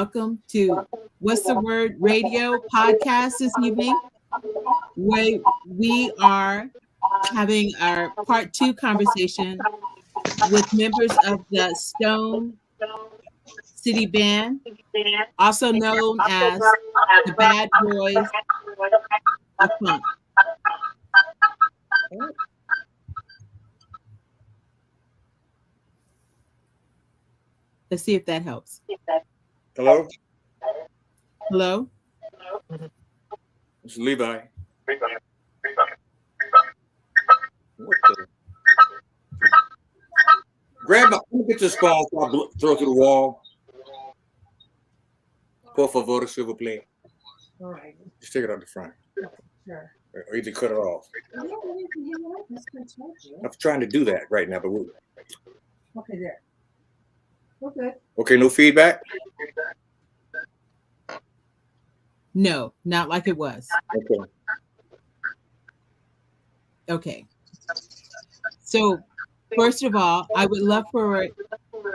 welcome to What's the Word Radio podcast this evening, where we are having our part two conversation with members of the Stone City Band, also known as the Bad Boyz of Funk. Let's see if that helps. Hello, Hello? it's Levi. What the? Grab my. Let me get this phone before I throw it to the wall. Por favor, silver play. All right. Just take it out the front. Sure. Or either cut it off. Yeah, you know what? That's good stuff, I'm trying to do that right now, but Okay, there. We're good. okay, no feedback. No, not like it was. Okay. Okay. So, first of all, I would love for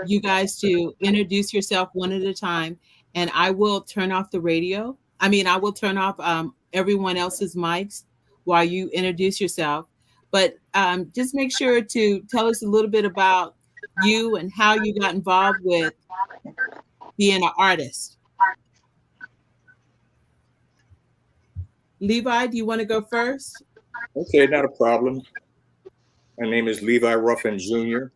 you guys to introduce yourself one at a time, and I will turn off the radio. I will turn off everyone else's mics while you introduce yourself. But just make sure to tell us a little bit about you and how you got involved with being an artist. Levi, do you want to go first? Okay, not a problem. My name is Levi Ruffin Jr.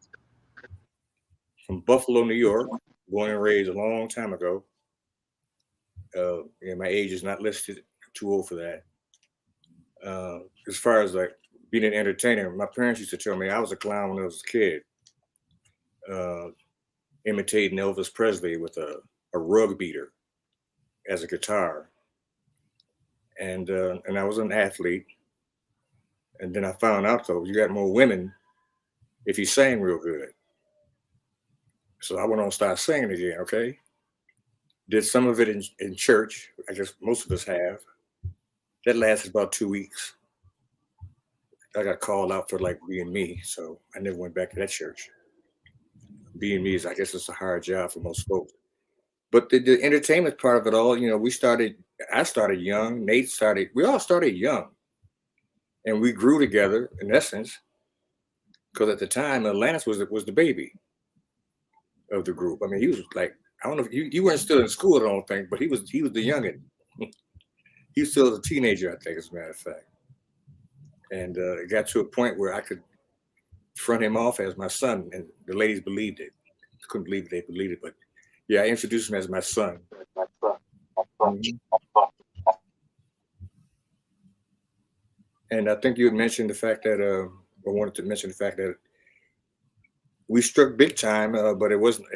from Buffalo, New York. Born and raised a long time ago. My age is not listed. Too old for that. As far as like being an entertainer, my parents used to tell me I was a clown when I was a kid, imitating Elvis Presley with a rug beater as a guitar, and I was an athlete. And then I found out though you got more women if you sang real good. So I went on to start singing again. Okay, did some of it in church. I guess most of us have. That lasted about 2 weeks. I got called out for like being me, so I never went back to that church. Being me is, I guess, it's a hard job for most folks. But the entertainment part of it all, I started young. We all started young. And we grew together, in essence, because at the time, Atlantis was the baby of the group. I mean, he was like, I don't know if you weren't still in school, I don't think, but he was the youngin'. He was still a teenager, I think, as a matter of fact. And it got to a point where I could front him off as my son, and the ladies believed it. Couldn't believe it, they believed it, but yeah, I introduced him as my son. Mhm. And I think you had mentioned the fact that I wanted to mention the fact that we struck big time, but it wasn't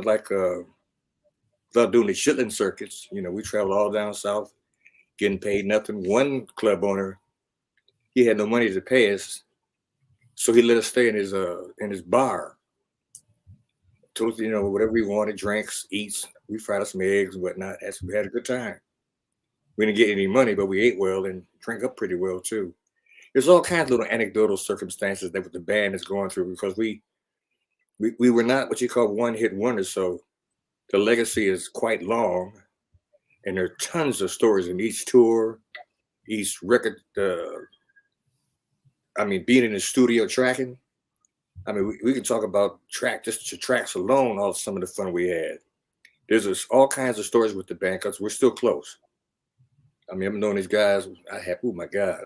like without doing the chitlin circuits. We traveled all down south, getting paid nothing. One club owner, he had no money to pay us, so he let us stay in his bar. Told us, whatever we wanted, drinks, eats. We fried up some eggs and whatnot. We had a good time. We didn't get any money, but we ate well and drank up pretty well too. There's all kinds of little anecdotal circumstances that the band is going through because we were not what you call one-hit wonders, so the legacy is quite long, and there are tons of stories in each tour, each record. Being in the studio tracking. We can talk about just the tracks alone, all some of the fun we had. There's all kinds of stories with the band because we're still close. I've known these guys. Oh my God.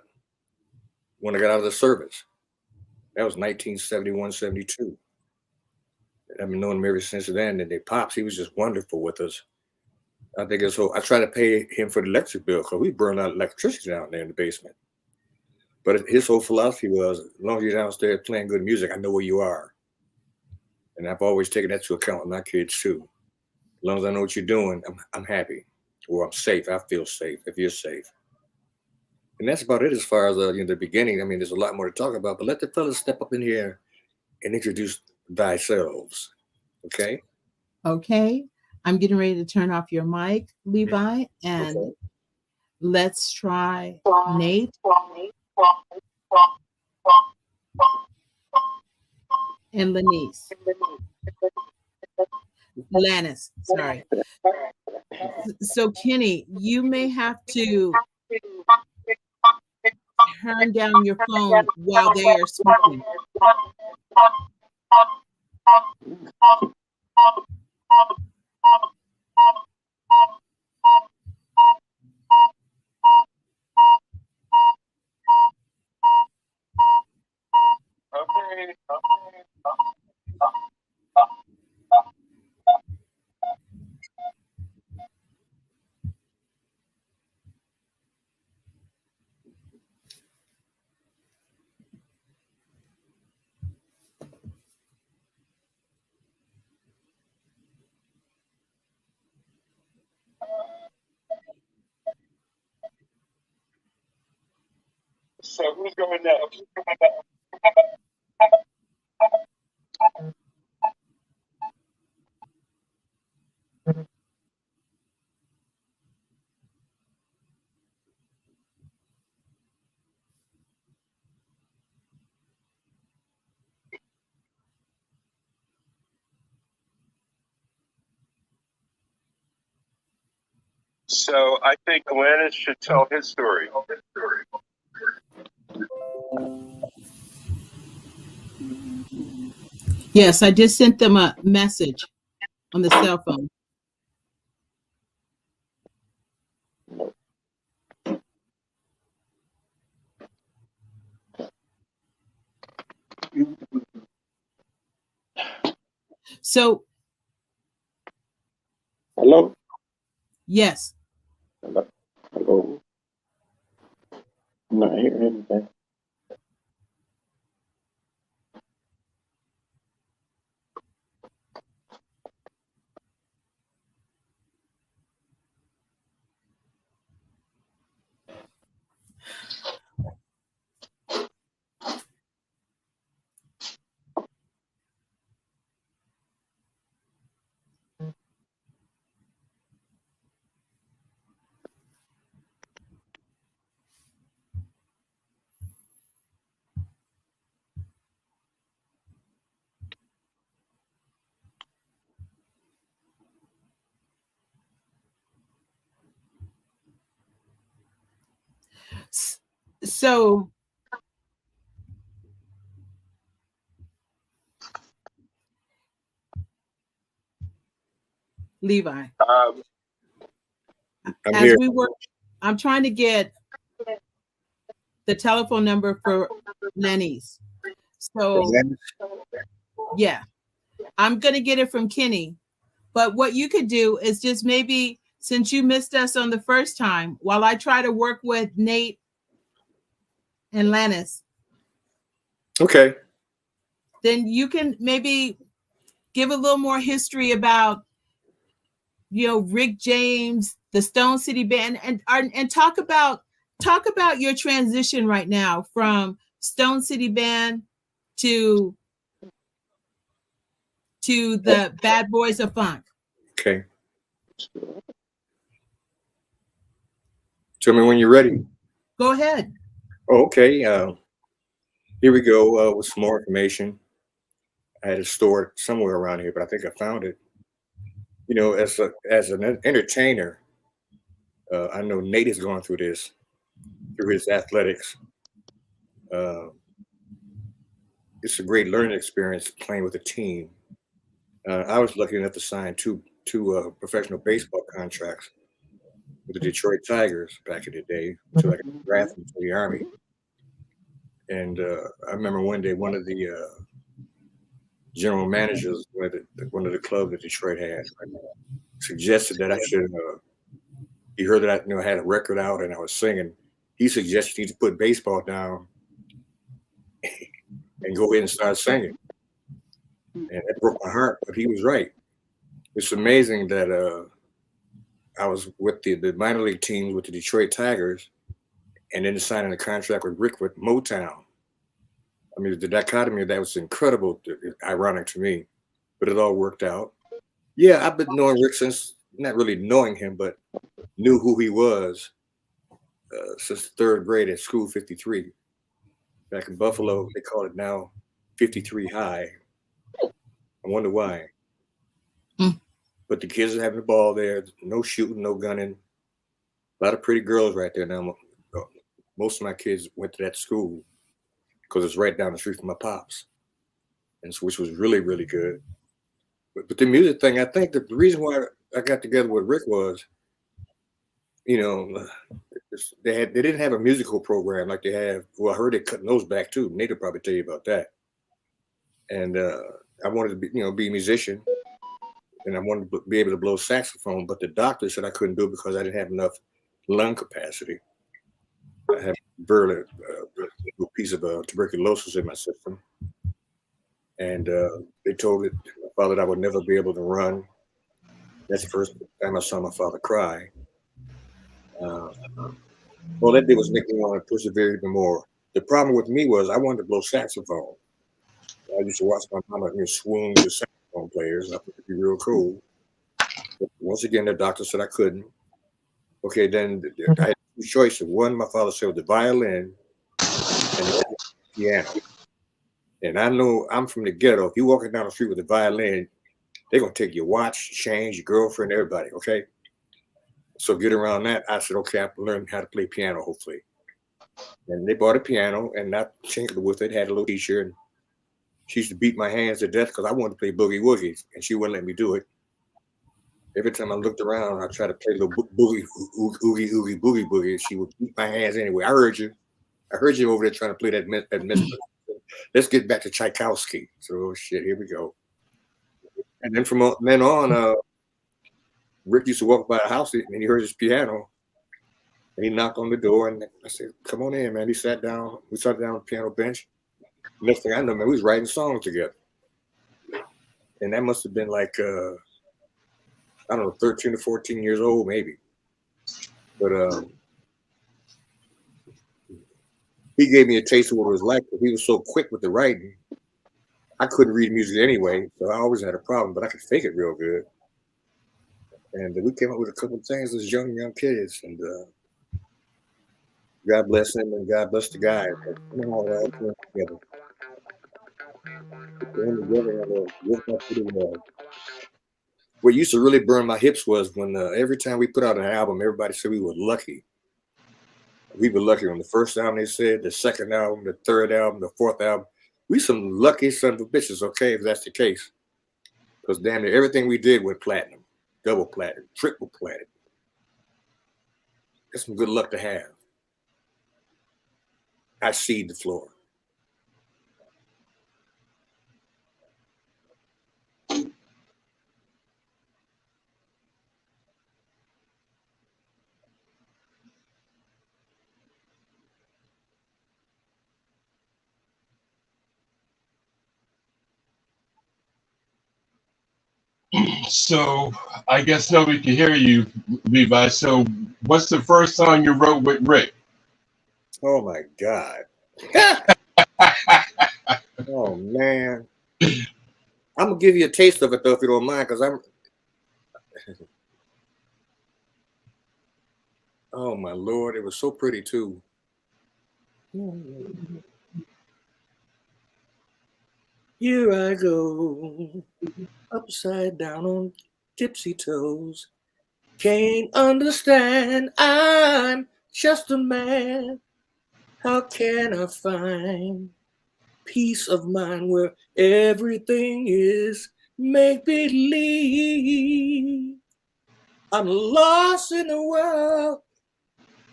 When I got out of the service, that was 1971, 72. I've been knowing him ever since then. And Pops, he was just wonderful with us. I think I try to pay him for the electric bill because we burned out electricity down there in the basement. But his whole philosophy was, as long as you're downstairs playing good music, I know where you are. And I've always taken that to account with my kids too. As long as I know what you're doing, I'm happy. Or I'm safe. I feel safe if you're safe. And that's about it as far as the beginning. There's a lot more to talk about, but let the fellas step up in here and introduce thyselves. Okay? Okay. I'm getting ready to turn off your mic, Levi, and Okay. let's try Nate and Lanice. Lannis, sorry. So Kenny, you may have to turn down your phone while they are speaking. So who's going next? So I think Alanis should tell his story. Yes, I just sent them a message on the cell phone. So Hello? yes. Hello? Hello? I'm not hearing anything. So Levi, Um, I'm as here. we work, I'm trying to get the telephone number for Lenny's. So yeah, I'm gonna get it from Kenny. But what you could do is just maybe, since you missed us on the first time, while I try to work with Nate and Lannis, Okay. then you can maybe give a little more history about, Rick James, the Stone City Band, and talk about your transition right now from Stone City Band to the Bad Boys of Funk. Okay. Tell me when you're ready. Go ahead. Oh, okay. Here we go with some more information. I had it stored somewhere around here, but I think I found it. As an entertainer, I know Nate is going through this through his athletics. Uh, it's a great learning experience playing with a team. I was lucky enough to sign two professional baseball contracts with the Detroit Tigers back in the day until I got drafted into the Army. And I remember one day one of the general managers, one of the clubs that Detroit had, suggested that I should. He heard that I had a record out and I was singing. He suggested to put baseball down and go ahead and start singing. And that broke my heart, but he was right. It's amazing that I was with the minor league teams with the Detroit Tigers, and then signing a contract with Rick with Motown. I mean, the dichotomy of that was incredible, ironic to me, but it all worked out. Yeah, I've been knowing Rick since, not really knowing him, but knew who he was since third grade at School 53. Back in Buffalo, they call it now 53 High. I wonder why. Mm. But the kids are having the ball there. No shooting, no gunning. A lot of pretty girls right there. Now, most of my kids went to that school because it's right down the street from my pops, and so, which was really, really good. But the music thing, I think that the reason why I got together with Rick was, you know, they didn't have a musical program like they have. Well, I heard they cutting those back too. Nate will probably tell you about that. And I wanted to be a musician, and I wanted to be able to blow saxophone. But the doctor said I couldn't do it because I didn't have enough lung capacity. I had a piece of tuberculosis in my system, and they told my father that I would never be able to run. That's the first time I saw my father cry. All that did was make me want to persevere even more. The problem with me was I wanted to blow saxophone. I used to watch my mama swoon to saxophone players. I thought it'd be real cool. But once again, the doctor said I couldn't. Okay, then I had two choices. One, my father said, the violin and the piano. And I know I'm from the ghetto. If you're walking down the street with a violin, they're going to take your watch, change, your girlfriend, everybody, okay? So get around that. I said, okay, I have to learn how to play piano, hopefully. And they bought a piano, and I tinkered with it, had a little teacher, and she used to beat my hands to death because I wanted to play boogie woogie, and she wouldn't let me do it. Every time I looked around, I tried to play a little boogie, oogie, boogie, boogie, and she would beat my hands anyway. I heard you over there trying to play that mistress. Let's get back to Tchaikovsky. So, oh, shit, here we go. And then from then on, Rick used to walk by the house and he heard his piano. And he knocked on the door and I said, come on in, man. He sat down. We sat down on the piano bench. Next thing I know, man, we was writing songs together. And that must have been like, I don't know, 13 or 14 years old, maybe. But he gave me a taste of what it was like. But he was so quick with the writing. I couldn't read music anyway, so I always had a problem, but I could fake it real good. And we came up with a couple of things as young kids. And God bless him and God bless the guy. What used to really burn my hips was when every time we put out an album, everybody said we were lucky. We were lucky on the first album, they said, the second album, the third album, the fourth album. We some lucky son of a bitches, okay, if that's the case. Because damn near everything we did went platinum, double platinum, triple platinum. That's some good luck to have. I seed the floor. So I guess nobody can hear you, Levi. So what's the first song you wrote with Rick? Oh my God. Oh man. I'm gonna give you a taste of it though, if you don't mind, because oh my Lord, it was so pretty too. Here I go, upside down on tipsy toes. Can't understand, I'm just a man. How can I find peace of mind where everything is make believe? I'm lost in a world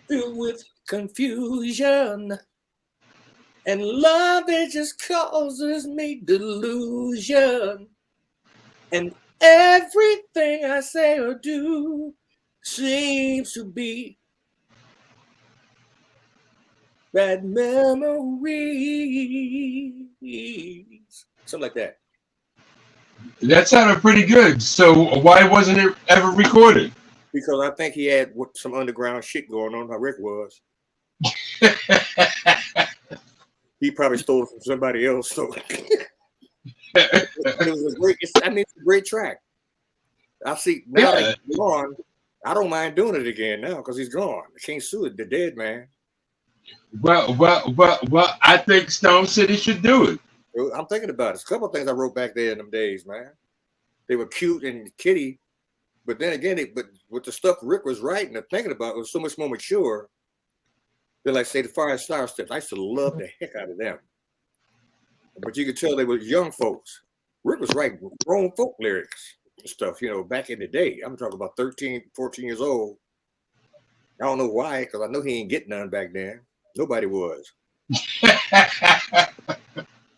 filled with confusion. And love, it just causes me delusion. And everything I say or do seems to be bad memories. Something like that. That sounded pretty good. So why wasn't it ever recorded? Because I think he had some underground shit going on, how Rick was. He probably stole it from somebody else. So it was it's a great track. I see now that he's gone, I don't mind doing it again now because he's gone. I can't sue it. The dead man. Well, I think Stone City should do it. I'm thinking about it. There's a couple of things I wrote back there in them days, man. they were cute and kitty. But then again, but with the stuff Rick was writing and thinking about, it was so much more mature. Then, like say the Fire and Star Steps, I used to love the heck out of them. But you could tell they were young folks. Rick was writing grown folk lyrics and stuff, back in the day. I'm talking about 13, 14 years old. I don't know why, because I know he ain't getting none back then. Nobody was.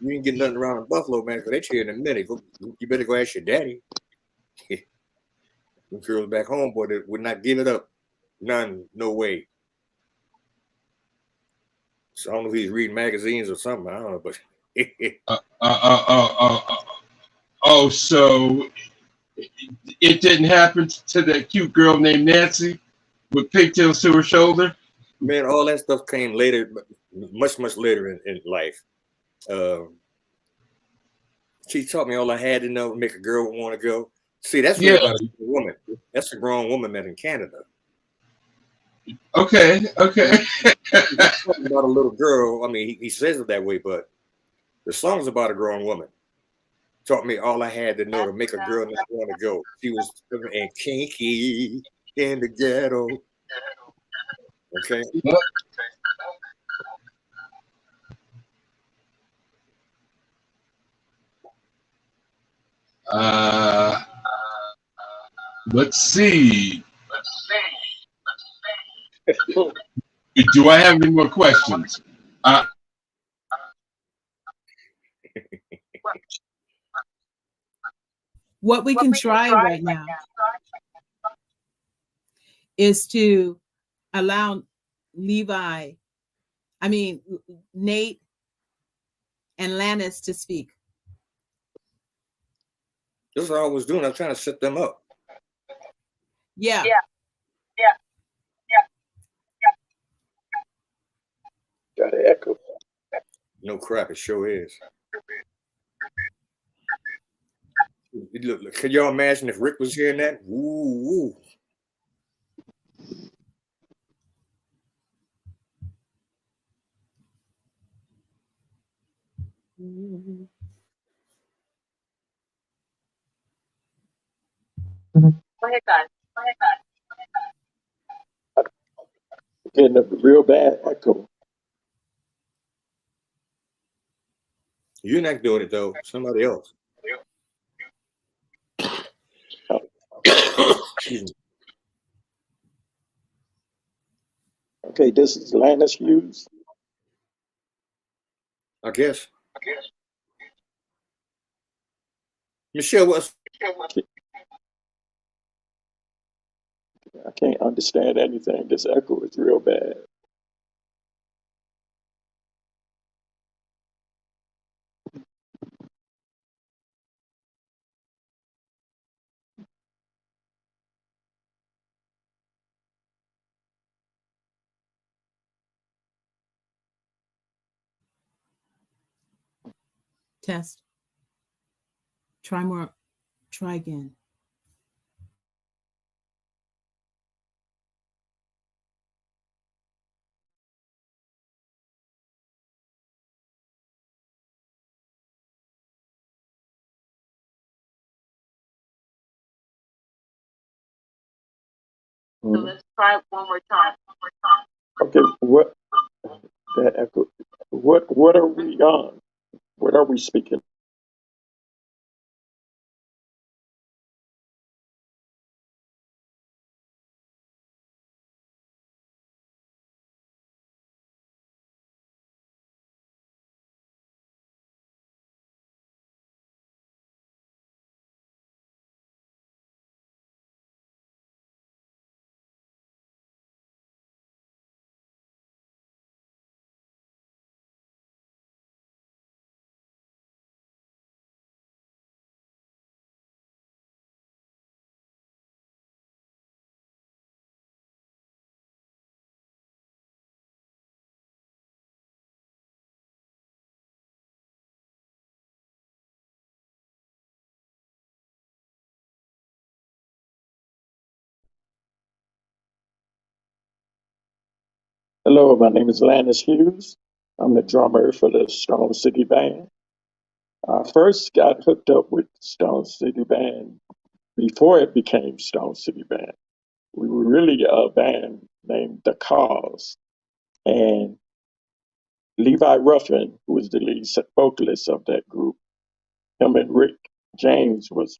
You ain't getting nothing around in Buffalo, man, because they cheer in a minute. You better go ask your daddy. Them girls back home, boy, they would not give it up. None, no way. So I don't know if he's reading magazines or something. I don't know, but so it didn't happen to that cute girl named Nancy with pigtails to her shoulder? Man, all that stuff came later, much, much later in life. She taught me all I had to know to make a girl want to go. See, that's really about a woman. That's a grown woman met in Canada. Okay. He's talking about a little girl. I mean, he says it that way, but the song's about a grown woman. Taught me all I had to know to make a girl not want to go. She was and kinky in the ghetto. Okay. Let's see. Do I have any more questions? What we can try right now is to allow Nate and Lannis to speak. This is what I was doing. I was trying to set them up. Yeah. Got an echo. No crap, it sure is. Look, can y'all imagine if Rick was hearing that? Woo. Go ahead, guys. Getting a real bad echo. You're not doing it though. Somebody else. Excuse me. Okay, this is Lannis Hughes. I guess. Michelle, what's I can't understand anything. This echo is real bad. Test. Try again. So let's try it one more time. Okay, what that echo? What are we on? What are we speaking? Hello, my name is Lannis Hughes. I'm the drummer for the Strong City Band. I first got hooked up with Stone City Band before it became Stone City Band. We were really a band named The Cause. And Levi Ruffin, who was the lead vocalist of that group, him and Rick James was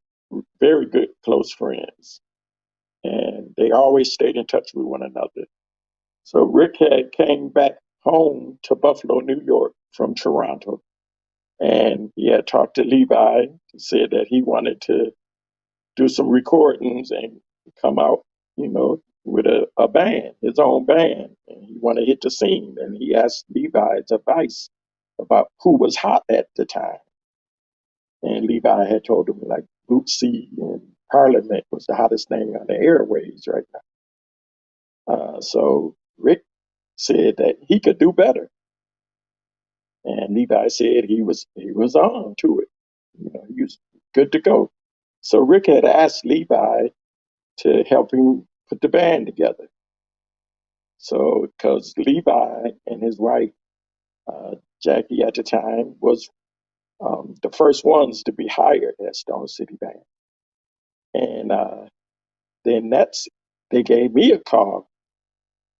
very good close friends. And they always stayed in touch with one another. So Rick had came back home to Buffalo, New York from Toronto. And he had talked to Levi, said that he wanted to do some recordings and come out, with a band, his own band. And he wanted to hit the scene. And he asked Levi's advice about who was hot at the time. And Levi had told him like Bootsy and Parliament was the hottest thing on the airways right now. So Rick said that he could do better. And Levi said he was on to it. He was good to go. So Rick had asked Levi to help him put the band together. So, because Levi and his wife, Jackie at the time, was the first ones to be hired at Stone City Band. And then they gave me a call.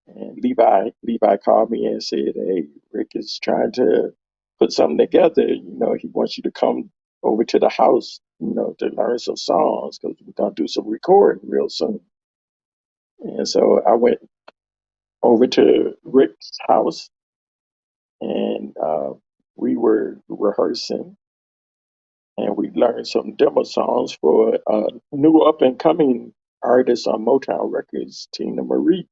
And Levi called me and said, "Hey, Rick is trying to put something together. He wants you to come over to the house, to learn some songs because we're gonna do some recording real soon." And so I went over to Rick's house, and we were rehearsing, and we learned some demo songs for a new up and coming artist on Motown Records, Tina Marie.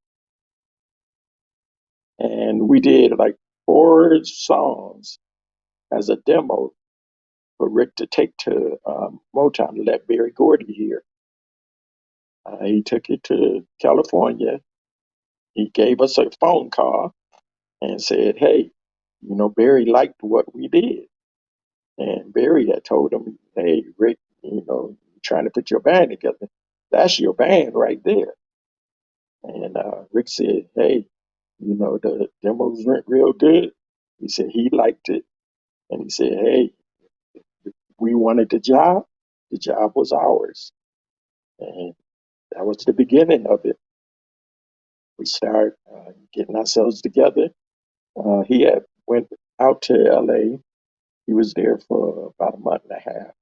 And we did like 4 songs as a demo for Rick to take to Motown to let Barry Gordy hear. He took it to California. He gave us a phone call and said, "Hey, Barry liked what we did." And Barry had told him, "Hey, Rick, trying to put your band together. That's your band right there." And Rick said, "Hey, the demos went real good." He said he liked it. And he said, "Hey, we wanted the job. The job was ours." And that was the beginning of it. We started getting ourselves together. He had went out to LA. He was there for about a month and a half.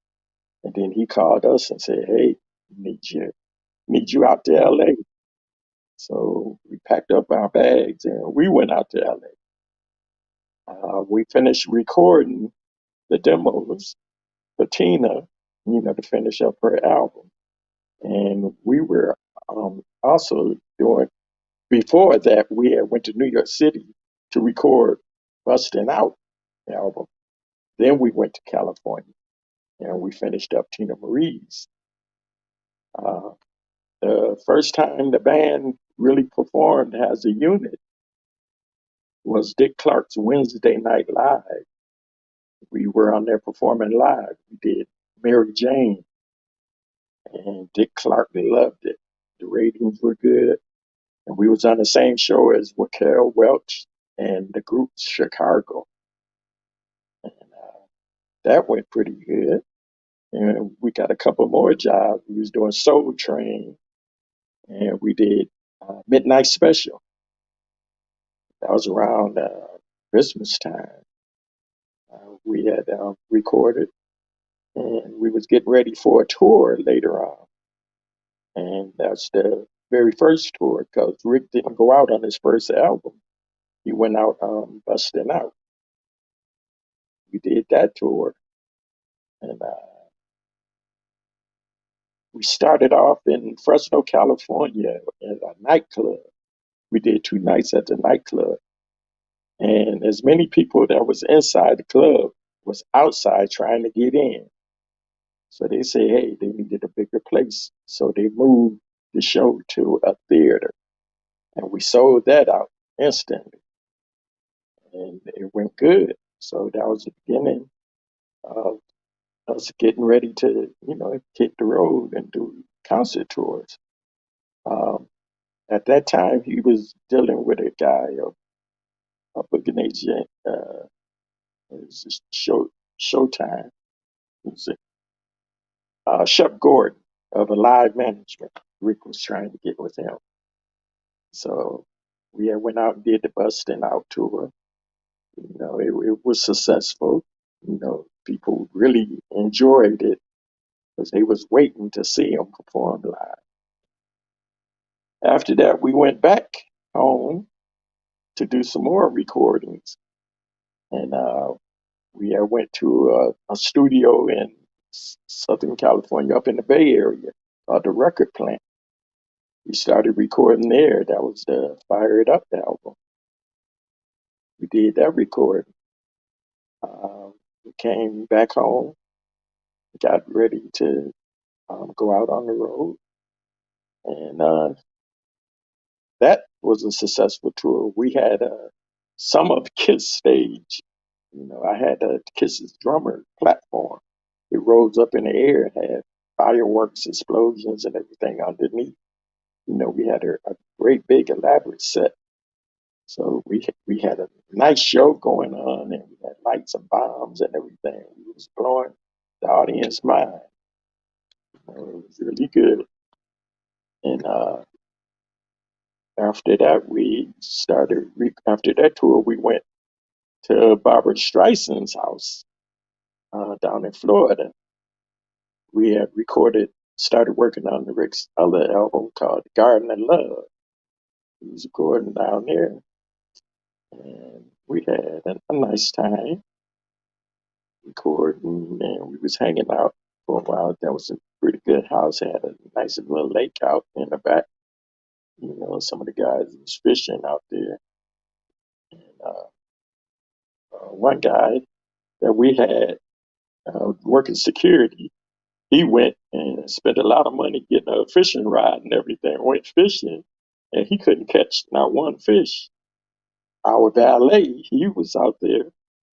And then he called us and said, "Hey, need you out to LA." So we packed up our bags and we went out to LA. We finished recording the demos for Tina, to finish up her album. And we were also doing, before that, we had went to New York City to record Bustin' Out album. Then we went to California and we finished up Tina Marie's. Uh, the first time the band really performed as a unit was Dick Clark's Wednesday Night Live. We were on there performing live. We did Mary Jane, and Dick Clark loved it. The ratings were good, and we was on the same show as Raquel Welch and the group Chicago, and that went pretty good. And we got a couple more jobs. We was doing Soul Train, and we did Midnight Special. That was around Christmas time. We had recorded, and we was getting ready for a tour later on. And that's the very first tour because Rick didn't go out on his first album. He went out busting out. We did that tour, and we started off in Fresno, California, at a nightclub. We did 2 nights at the nightclub, and as many people that was inside the club was outside trying to get in. So they say, hey, they needed a bigger place, so they moved the show to a theater, and we sold that out instantly, and it went good. So that was the beginning of us getting ready to, hit the road and do concert tours. Um, at that time, he was dealing with a guy, a booking agent, it was just Showtime, who's it? Shep Gordon of Alive Management. Rick was trying to get with him. So we had went out and did the Bustin' Out tour. It was successful. People really enjoyed it because they was waiting to see him perform live. After that, we went back home to do some more recordings, and we went to a studio in Southern California, up in the Bay Area, called the Record Plant. We started recording there. That was the Fire It Up album. We did that recording. We came back home, got ready to go out on the road, and that was a successful tour. We had some of Kiss stage. I had Kiss's drummer platform. It rose up in the air and had fireworks, explosions, and everything underneath. We had a great big elaborate set. So we had a nice show going on, and we had lights and bombs and everything. We was blowing the audience mind. It was really good. And after that, after that tour, we went to Barbara Streisand's house down in Florida. We had started working on the Rick's other album called Garden of Love. He was recording down there, and we had a nice time recording, and we was hanging out for a while. That was a pretty good house. It had a nice little lake out in the back. Some of the guys was fishing out there. And one guy that we had working security, he went and spent a lot of money getting a fishing rod and everything. Went fishing, and he couldn't catch not one fish. Our valet, he was out there.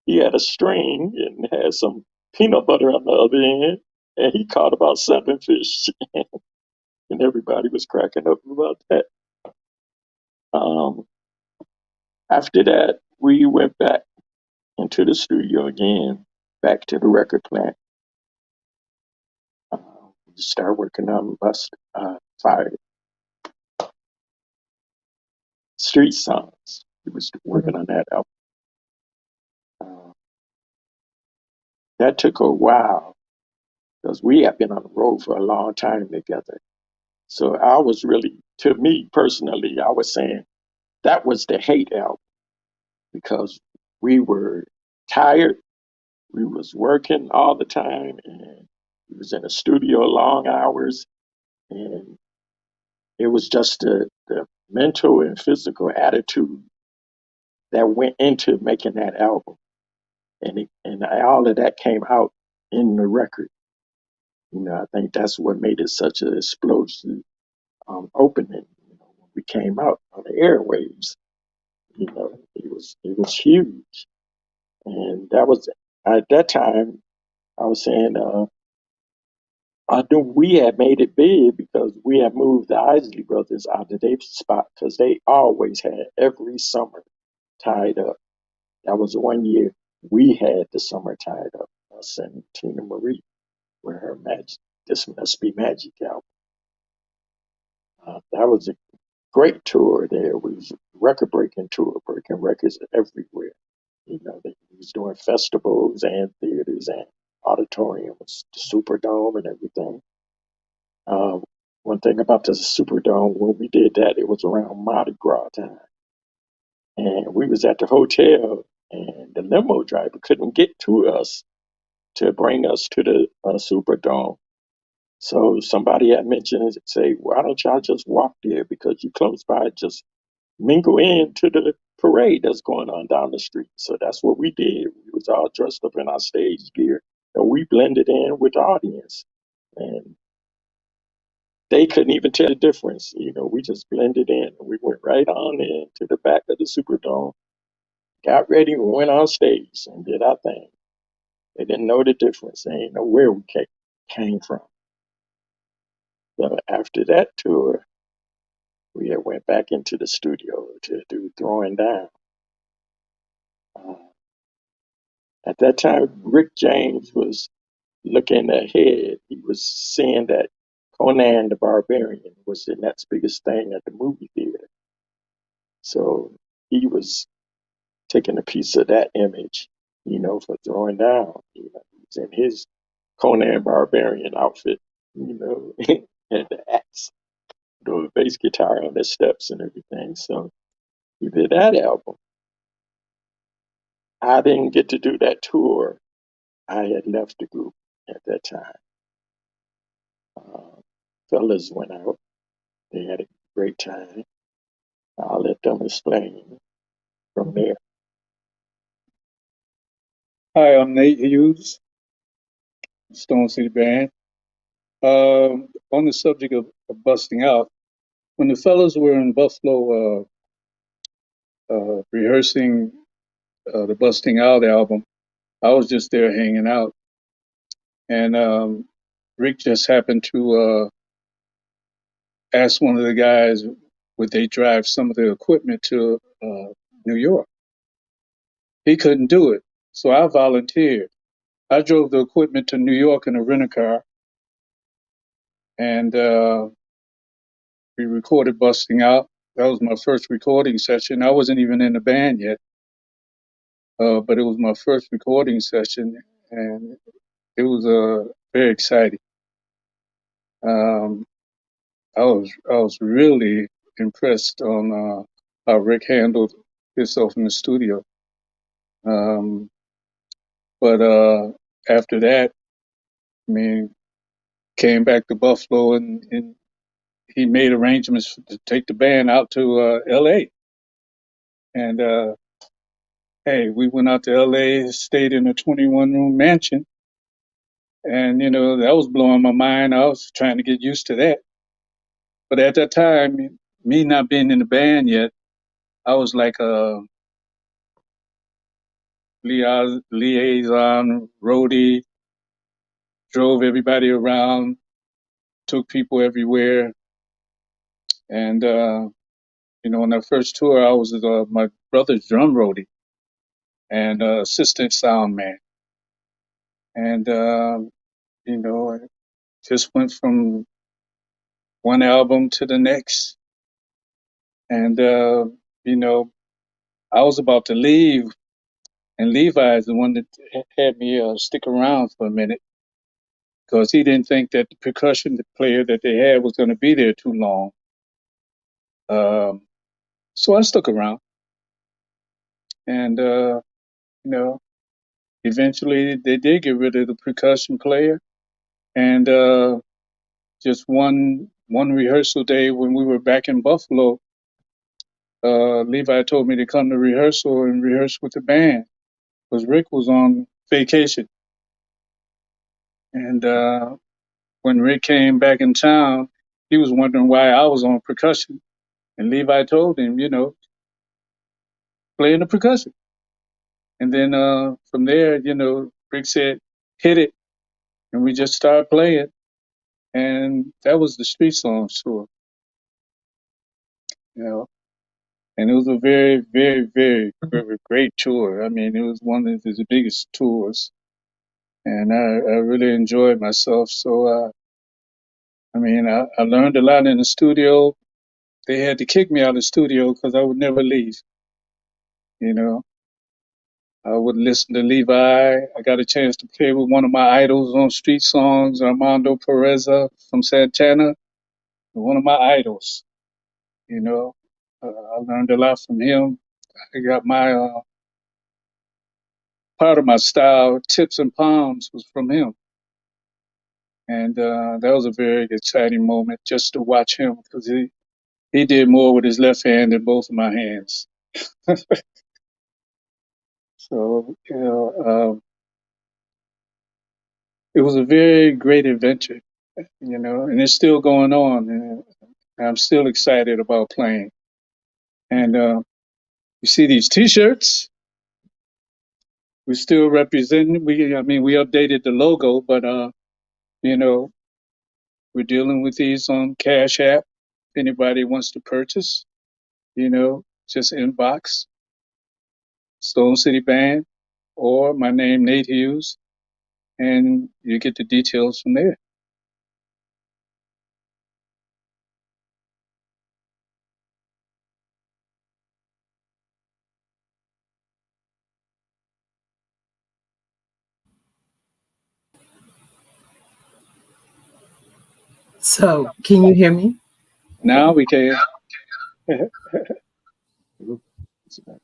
He had a string and had some peanut butter on the other end, and he caught about 7 fish. And everybody was cracking up about that. Um, After that, we went back into the studio again, back to the record plant. We started working on Fire Street Songs. We was working on that album. That took a while because we have been on the road for a long time together. So I was really, to me personally, I was saying that was the hate album because we were tired. We was working all the time, and we was in the studio long hours, and it was just the mental and physical attitude that went into making that album, and all of that came out in the record. I think that's what made it such an explosive opening. When we came out on the airwaves, it was huge, and that was at that time. I was saying, I knew we had made it big because we had moved the Isley Brothers out of their spot because they always had every summer tied up. That was one year we had the summer tied up. Us and Tina Marie with her Magic. This Must Be Magic album. That was a great tour there. It was a record breaking tour, breaking records everywhere. They was doing festivals and theaters and auditoriums, the Superdome and everything. Uh, One thing about the Superdome, when we did that, it was around Mardi Gras time. And we was at the hotel, and the limo driver couldn't get to us to bring us to the Superdome. So somebody had mentioned it, say, why don't y'all just walk there because you close by, just mingle into the parade that's going on down the street. So that's what we did. We was all dressed up in our stage gear, and we blended in with the audience. And they couldn't even tell the difference. We just blended in. We went right on in to the back of the Superdome, got ready, and went on stage and did our thing. They didn't know the difference. They didn't know where we came from. So after that tour, we had went back into the studio to do Throwing Down. At that time, Rick James was looking ahead, he was seeing that Conan the Barbarian was the next biggest thing at the movie theater. So he was taking a piece of that image, for throwing down. He's in his Conan Barbarian outfit, and the axe, the bass guitar on the steps and everything. So he did that album. I didn't get to do that tour. I had left the group at that time. Fellas went out. They had a great time. I'll let them explain from there. Hi, I'm Nate Hughes, Stone City Band. On the subject of busting out, when the fellas were in Buffalo rehearsing the Busting Out album, I was just there hanging out, and Rick just happened to ask one of the guys would they drive some of the equipment to New York. He couldn't do it, so I volunteered. I drove the equipment to New York in a rental car, and we recorded Busting Out. That was my first recording session. I wasn't even in the band yet, but it was my first recording session, and it was very exciting. Um, I was really impressed on how Rick handled himself in the studio. Um, but after that, I mean, came back to Buffalo, and he made arrangements to take the band out to L.A. And hey, we went out to LA, stayed in a 21-room mansion. And, that was blowing my mind. I was trying to get used to that. But at that time, me not being in the band yet, I was like a liaison, roadie, drove everybody around, took people everywhere. And, on that first tour, I was my brother's drum roadie and assistant sound man. And, I just went from one album to the next. And, I was about to leave, and Levi is the one that had me stick around for a minute because he didn't think that the percussion player that they had was going to be there too long. So I stuck around, and, eventually they did get rid of the percussion player. And just one rehearsal day when we were back in Buffalo, Levi told me to come to rehearsal and rehearse with the band because Rick was on vacation. And when Rick came back in town, he was wondering why I was on percussion. And Levi told him, playing the percussion. And then from there, Rick said, hit it. And we just started playing. And that was the Street Songs tour, you know. And it was a very, very, very, very great tour. I mean, it was one of the biggest tours. And I really enjoyed myself. So, I learned a lot in the studio. They had to kick me out of the studio because I would never leave. You know, I would listen to Levi. I got a chance to play with one of my idols on Street Songs, Armando Pereza from Santana, one of my idols. You know, I learned a lot from him. I got my part of my style, tips and palms, was from him. And that was a very exciting moment just to watch him because he did more with his left hand than both of my hands. So, it was a very great adventure, and it's still going on. And I'm still excited about playing. And you see these T-shirts, we're still representing. We updated the logo, but you know, we're dealing with these on Cash App. If anybody wants to purchase, just inbox Stone City Band or my name, Nate Hughes. and you get the details from there. So, can you hear me? Now we can. Okay. So,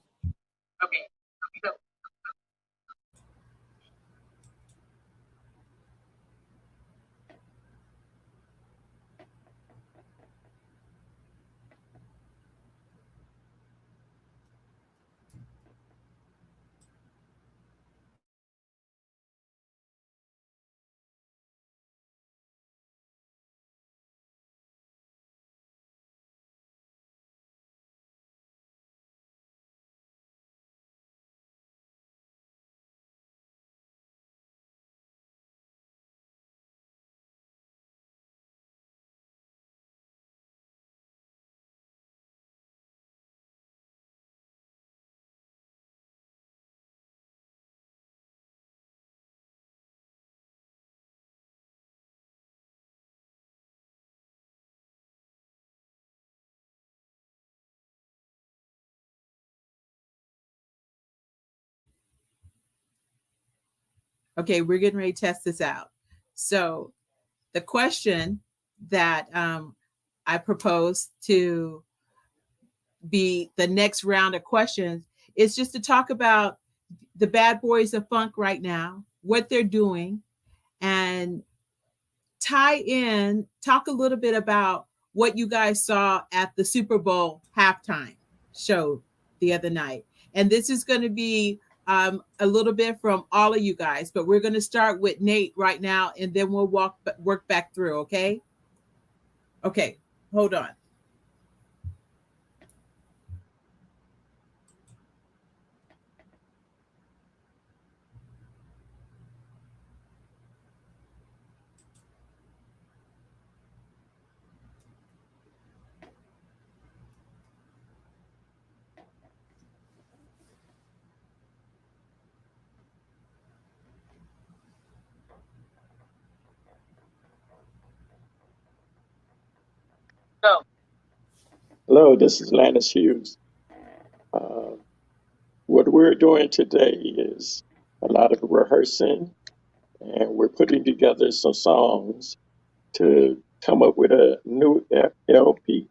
Okay, we're getting ready to test this out. So, the question that I propose to be the next round of questions is just to talk about the Bad Boys of Funk right now, what they're doing, and talk a little bit about what you guys saw at the Super Bowl halftime show the other night. And this is going to be a little bit from all of you guys, but we're going to start with Nate right now, and then we'll work back through. Okay. Okay. Hold on. go. Hello, this is Landis Hughes. Uh, what we're doing today is a lot of rehearsing, and we're putting together some songs to come up with a new LP.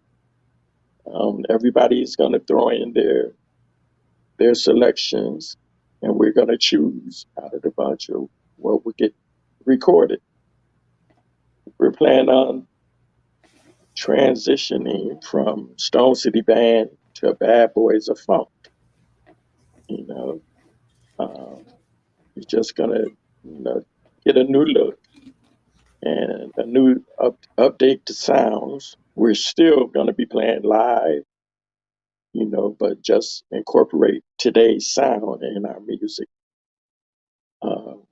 Everybody's going to throw in their selections, and we're going to choose out of the bunch of what we get recorded. We're planning on transitioning from Stone City Band to Bad Boys of Funk. You know, it's just gonna, get a new look and a new update to sounds. We're still gonna be playing live, but just incorporate today's sound in our music.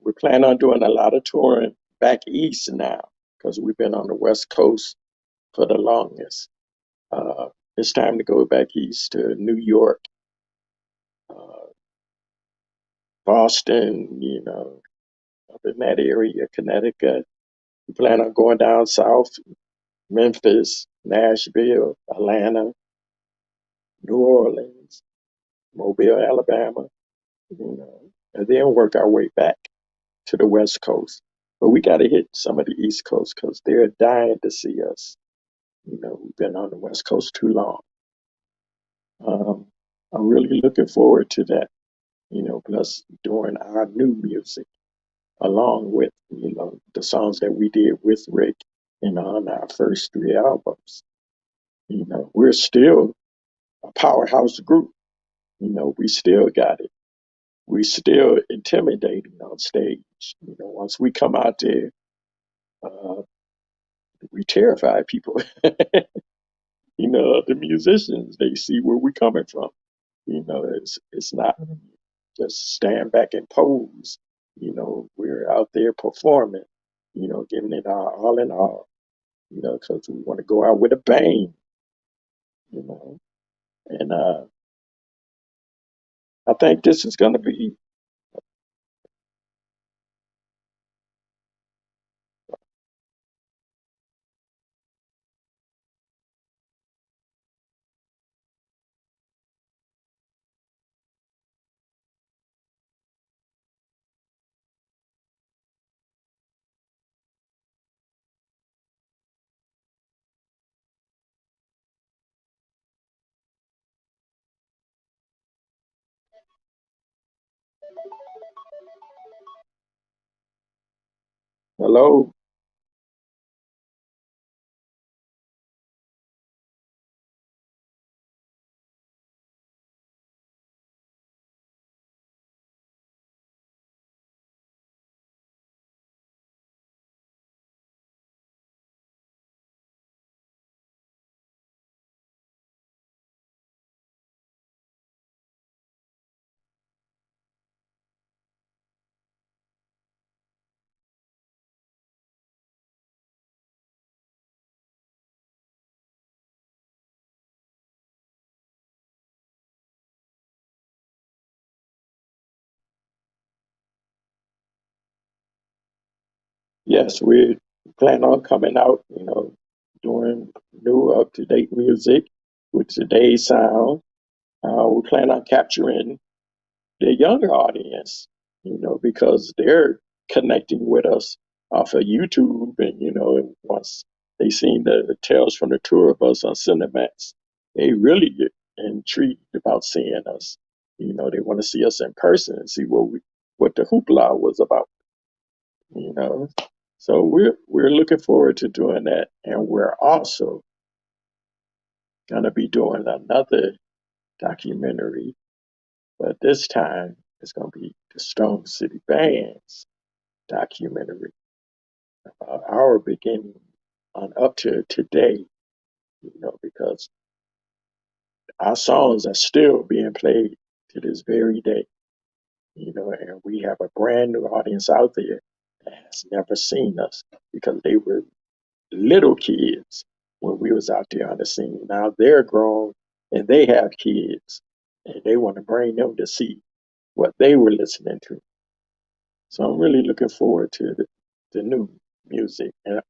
We're planning on doing a lot of touring back east now because we've been on the West Coast for the longest. It's time to go back east to New York, uh, Boston, up in that area, Connecticut. We plan on going down south, Memphis, Nashville, Atlanta, New Orleans, Mobile, Alabama, and then work our way back to the West Coast. But we got to hit some of the East Coast because they're dying to see us. We've been on the West Coast too long. Um, I'm really looking forward to that, plus doing our new music along with, the songs that we did with Rick on our first three albums. We're still a powerhouse group. We still got it. We still intimidating on stage. Once we come out there, uh, we terrify people. The musicians, they see where we're coming from. It's not just stand back and pose. We're out there performing, giving it our all in all, because we want to go out with a bang, you know. And I think this is going to be Hello. Yes, we plan on coming out, doing new up to date music with today's sound. We plan on capturing the younger audience, because they're connecting with us off of YouTube, and and once they seen the tales from the tour of us on Cinemax, they really get intrigued about seeing us. They want to see us in person and see what the hoopla was about. You know, so we're looking forward to doing that, and we're also gonna be doing another documentary, but this time it's gonna be the Stone City Band's documentary about our beginning on up to today, because our songs are still being played to this very day, and we have a brand new audience out there that has never seen us because they were little kids when we was out there on the scene. Now they're grown and they have kids, and they want to bring them to see what they were listening to. So I'm really looking forward to the new music. And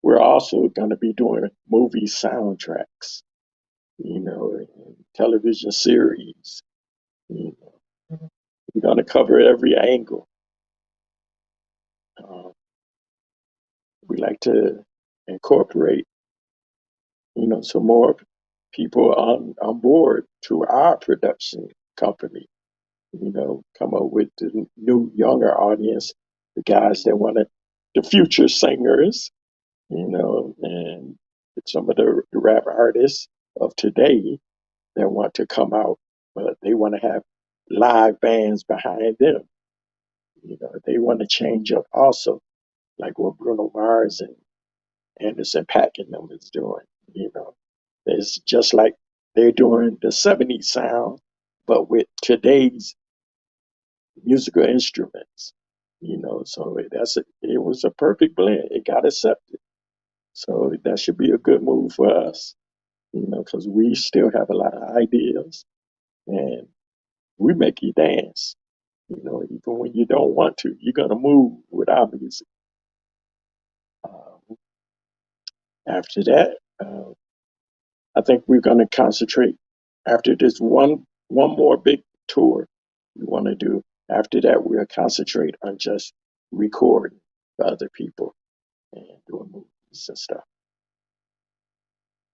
we're also going to be doing movie soundtracks, and television series. You We're going to cover every angle. Um, we like to incorporate, some more people on board to our production company. Come up with the new younger audience, the guys that want to, the future singers, and some of the rap artists of today that want to come out, but they want to have live bands behind them. They want to change up also, like what Bruno Mars and Anderson .Paak and them is doing. It's just like they're doing the '70s sound, but with today's musical instruments. So it was a perfect blend. It got accepted. So that should be a good move for us, because we still have a lot of ideas, and we make you dance. Even when you don't want to, you're gonna move with our music. Um, After that, I think we're gonna concentrate. After this one more big tour we want to do. After that, we'll concentrate on just recording for other people and doing movies and stuff.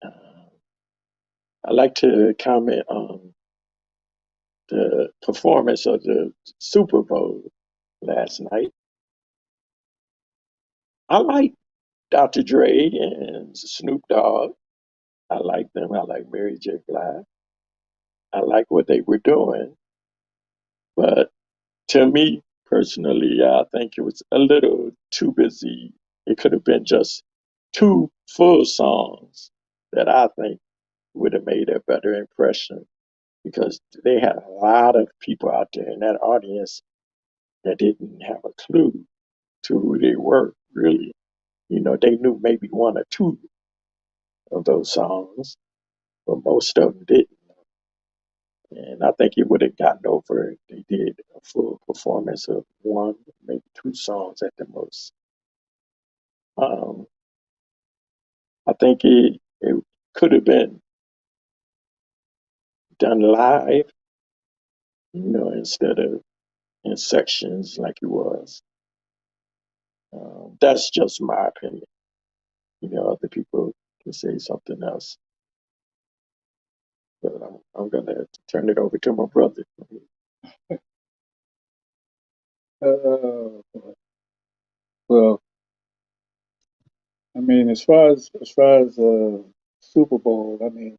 Uh, I like to comment on the performance of the Super Bowl last night. I like Dr. Dre and Snoop Dogg. I like them. I like Mary J. Blige. I like what they were doing. But to me personally, I think it was a little too busy. It could have been just two full songs that I think would have made a better impression, because they had a lot of people out there in that audience that didn't have a clue to who they were, really. They knew maybe one or two of those songs, but most of them didn't. And I think it would have gotten over if they did a full performance of one, maybe two songs at the most. Um, I think it could have been done live, instead of in sections like it was. That's just my opinion. Other people can say something else, but I'm going to turn it over to my brother. Uh, well, I mean, as far as Super Bowl, I mean,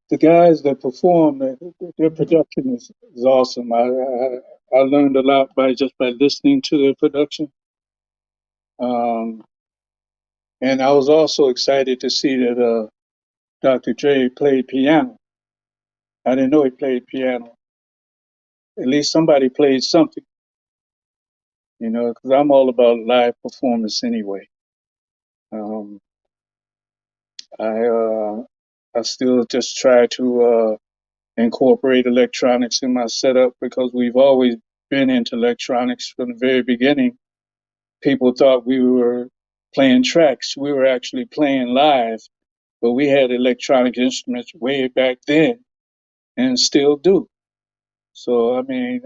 the guys that perform, their production is awesome. I learned a lot by listening to their production. Um, and I was also excited to see that Dr. Dre played piano. I didn't know he played piano. At least somebody played something, because I'm all about live performance anyway. Um, I I still just try to incorporate electronics in my setup because we've always been into electronics from the very beginning. People thought we were playing tracks. We were actually playing live, but we had electronic instruments way back then and still do. So, I mean,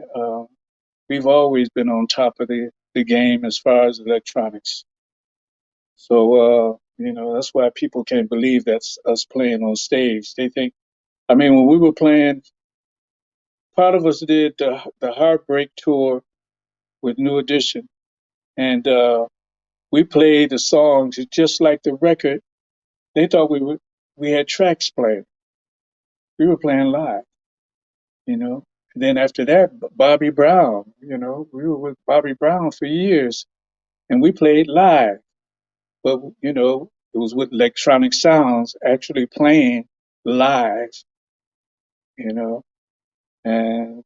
we've always been on top of the game as far as electronics. So, that's why people can't believe that's us playing on stage. They think, I mean, when we were playing, part of us did the Heartbreak tour with New Edition, and we played the songs just like the record. They thought we had tracks playing. We were playing live, you know. And then after that, Bobby Brown, we were with Bobby Brown for years, and we played live. But it was with electronic sounds actually playing live, you know, and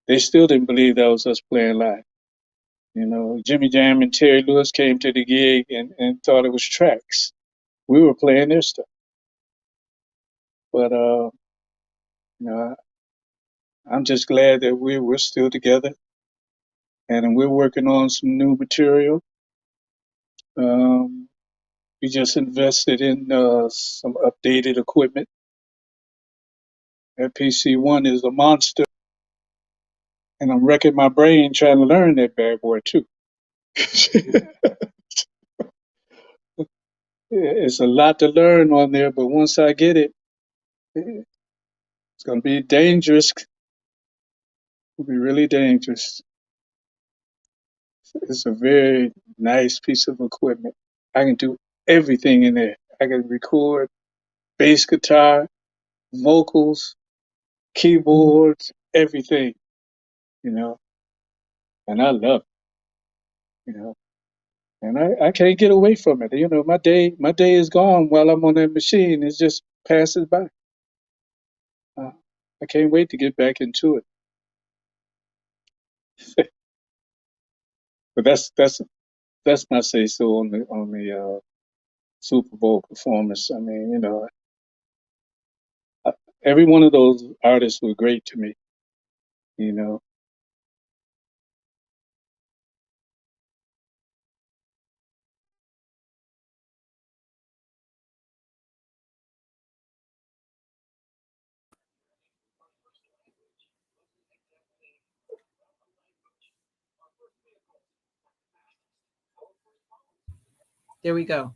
they still didn't believe that was us playing live. Jimmy Jam and Terry Lewis came to the gig and thought it was tracks. We were playing their stuff. But you know, I'm just glad that we're still together and we're working on some new material. Um, we just invested in some updated equipment. That PC-1 is a monster, and I'm wrecking my brain trying to learn that bad boy too. It's a lot to learn on there, but once I get it, it's going to be dangerous. It'll be really dangerous. It's a very nice piece of equipment. I can do everything in there. I can record bass guitar, vocals, keyboards, everything, you know, and I love it, and I can't get away from it. My day is gone while I'm on that machine. It just passes by. I can't wait to get back into it. But that's my say so on the Super Bowl performance. I mean, I, every one of those artists were great to me. You know, There we go.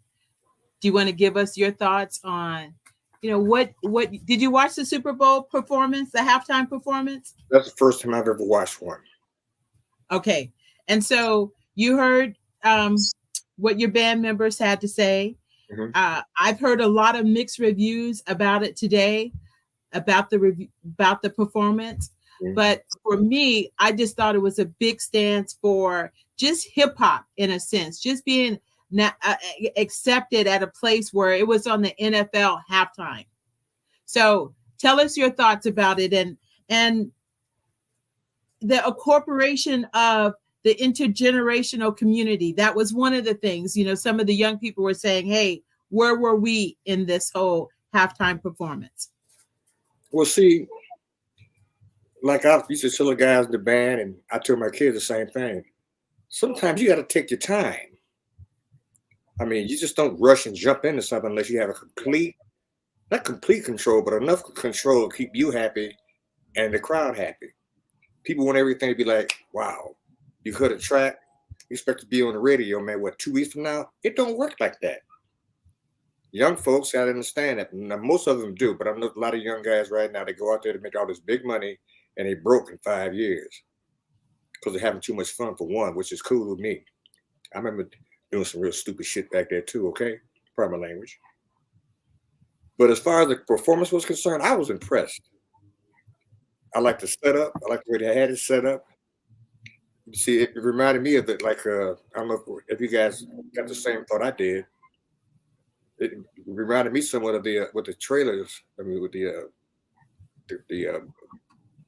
Do you want to give us your thoughts on, what did you watch the Super Bowl performance, the halftime performance? That's the first time I've ever watched one. Okay. And so you heard what your band members had to say. Mhm. I've heard a lot of mixed reviews about it today, about the performance. Mhm. But for me, I just thought it was a big stance for just hip hop in a sense, just being accepted at a place where it was on the NFL halftime. So tell us your thoughts about it and the incorporation of the intergenerational community. That was one of the things, some of the young people were saying, hey, where were we in this whole halftime performance? Well, see, like I used to tell the guys in the band, and I tell my kids the same thing. Sometimes you got to take your time. I mean, you just don't rush and jump into something unless you have not complete control, but enough control to keep you happy and the crowd happy. People want everything to be like, wow, you heard a track, you expect to be on the radio, man, what, 2 weeks from now? It don't work like that. Young folks got to understand that. Now, most of them do, but I know a lot of young guys right now, they go out there to make all this big money and they broke in 5 years. because they're having too much fun for one, which is cool with me. I remember doing some real stupid shit back there too. Okay, pardon my language. But as far as the performance was concerned, I was impressed. I like the setup. I like the way they had it set up. You see, it reminded me of it. Like I don't know if you guys got the same thought I did. It reminded me somewhat of the with the trailers. I mean, with the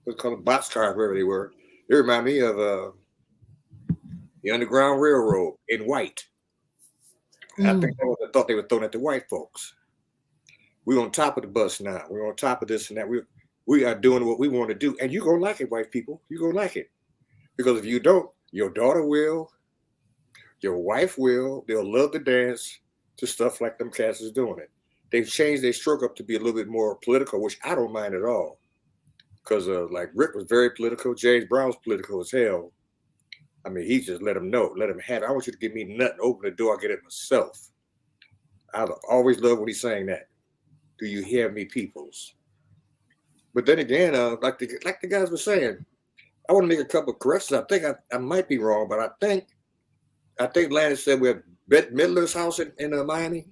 what's called boxcars, wherever they were. They remind me of the Underground Railroad in white. I think that was the thought they were throwing at the white folks. We're on top of the bus now. We're on top of this and that. We are doing what we want to do, and you're gonna like it, white people. You're gonna like it because if you don't, your daughter will, your wife will. They'll love to dance to stuff like them cats is doing it. They've changed their stroke up to be a little bit more political, which I don't mind at all. Because like Rick was very political, James Brown was political as hell. I mean, he just let them know, let them have it. I want you to give me nothing, open the door, I'll get it myself. I always love when he's saying that. Do you hear me, peoples? But then again, like the guys were saying, I want to make a couple of corrections. I think I might be wrong, but I think Landon said we have Bette Midler's house in Miami.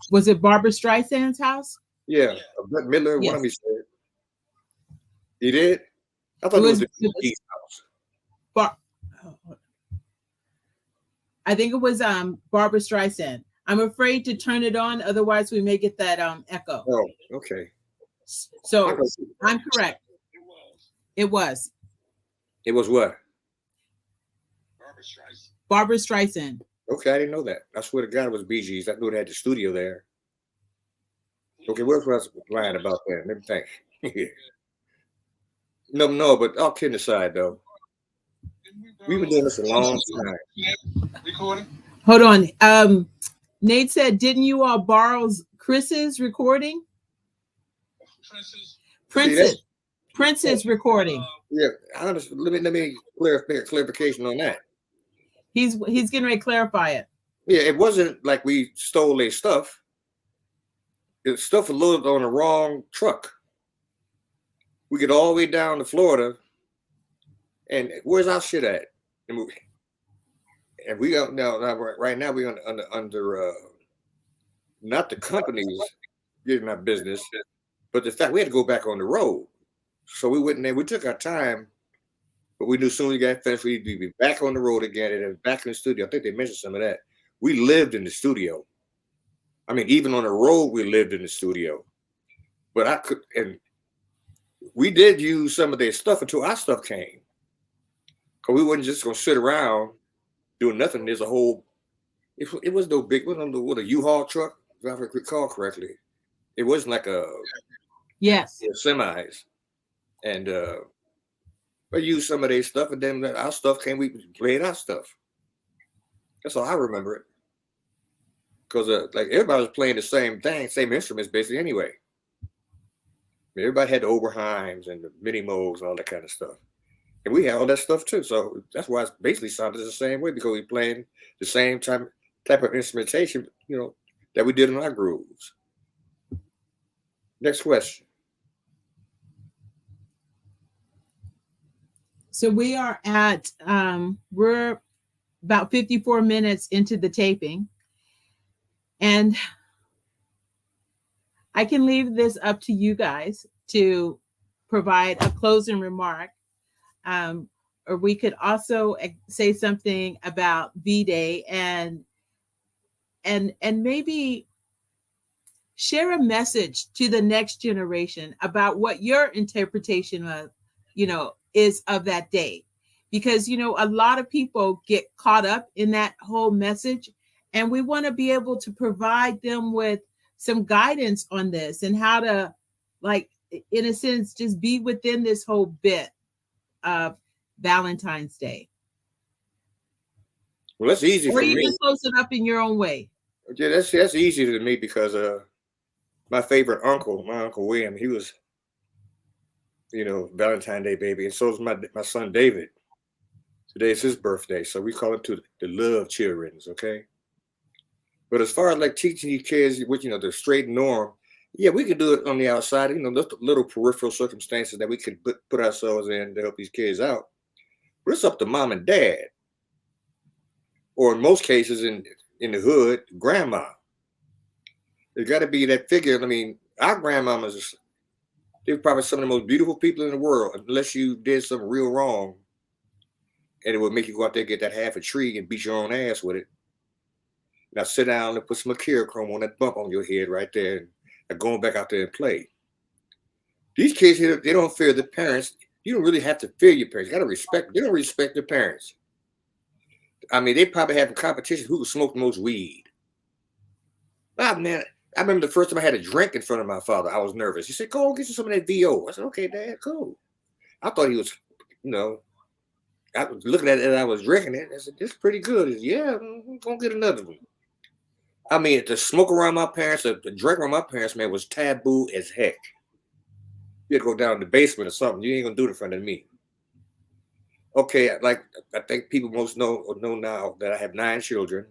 Was it Barbara Streisand's house? Yeah, Bette Midler. Yes. One of them said he did. I thought it was the house. I think it was Barbara Streisand. I'm afraid to turn it on, otherwise we may get that echo. Oh, okay. So I'm correct. It was. It was what? Barbara Streisand. Okay, I didn't know that. I swear to God it was Bee Gees. I knew they had the studio there. Okay, what was I lying about that? Let me think. No, but all kidding aside though. We've been doing this a long time. Recording? Hold on. Nate said, didn't you all borrow Chris's recording? Prince's recording. Yeah, honestly, let me clarification on that. He's getting ready to clarify it. Yeah, it wasn't like we stole their stuff. The stuff was loaded on the wrong truck. We get all the way down to Florida, and where's our shit at? And we are now right now we under not the companies getting our business, but the fact we had to go back on the road. So we went in there. We took our time, but we knew as soon as we got finished, we'd be back on the road again and then back in the studio. I think they mentioned some of that. We lived in the studio. I mean, even on the road, we lived in the studio. But we did use some of their stuff until our stuff came. Because we wasn't just going to sit around doing nothing. There's a whole, it was no big, what a U-Haul truck, if I recall correctly. It wasn't like yes, semis. And we used some of their stuff, and then our stuff came, we played our stuff. That's all I remember it. Because like everybody was playing the same thing, same instruments basically anyway. I mean, everybody had the Oberheims and the Mini Moog and all that kind of stuff. And we had all that stuff too. So that's why it basically sounded the same way, because we playing the same type of instrumentation, that we did in our grooves. Next question. So we are at we're about 54 minutes into the taping, and I can leave this up to you guys to provide a closing remark, or we could also say something about V-Day and maybe share a message to the next generation about what your interpretation of, is of that day. Because, a lot of people get caught up in that whole message, and we want to be able to provide them with some guidance on this and how to, like, in a sense, just be within this whole bit of Valentine's Day. Well, that's easy or for you me. can close it up in your own way. Yeah, that's easy to me because my favorite uncle, my Uncle William, he was, Valentine's Day baby, and so is my son David. Today is his birthday, so we call it to the love children's, okay? But as far as like teaching your kids, which the straight norm, Yeah, we could do it on the outside. You know, just little peripheral circumstances that we could put ourselves in to help these kids out. But it's up to mom and dad, or in most cases in the hood, grandma. There's got to be that figure. I mean, our grandmamas, they're probably some of the most beautiful people in the world, unless you did something real wrong, and it would make you go out there and get that half a tree and beat your own ass with it. Now sit down and put some chrome on that bump on your head right there, and going back out there and play. These kids here, they don't fear the parents. You don't really have to fear your parents. You got to respect. They don't respect their parents. I mean, they probably have a competition who can smoke the most weed. Ah, man, I remember the first time I had a drink in front of my father. I was nervous. He said, "Go on, get you some of that VO." I said, "Okay, Dad, cool." I thought he was, you know, I was looking at it and I was drinking it. I said, "This is pretty good." He said, "Yeah, I'm gonna get another one." I mean, to smoke around my parents, to drink around my parents, man, was taboo as heck. You had to go down in the basement or something. You ain't gonna do it in front of me. Okay, like I think people most know now that I have 9 children.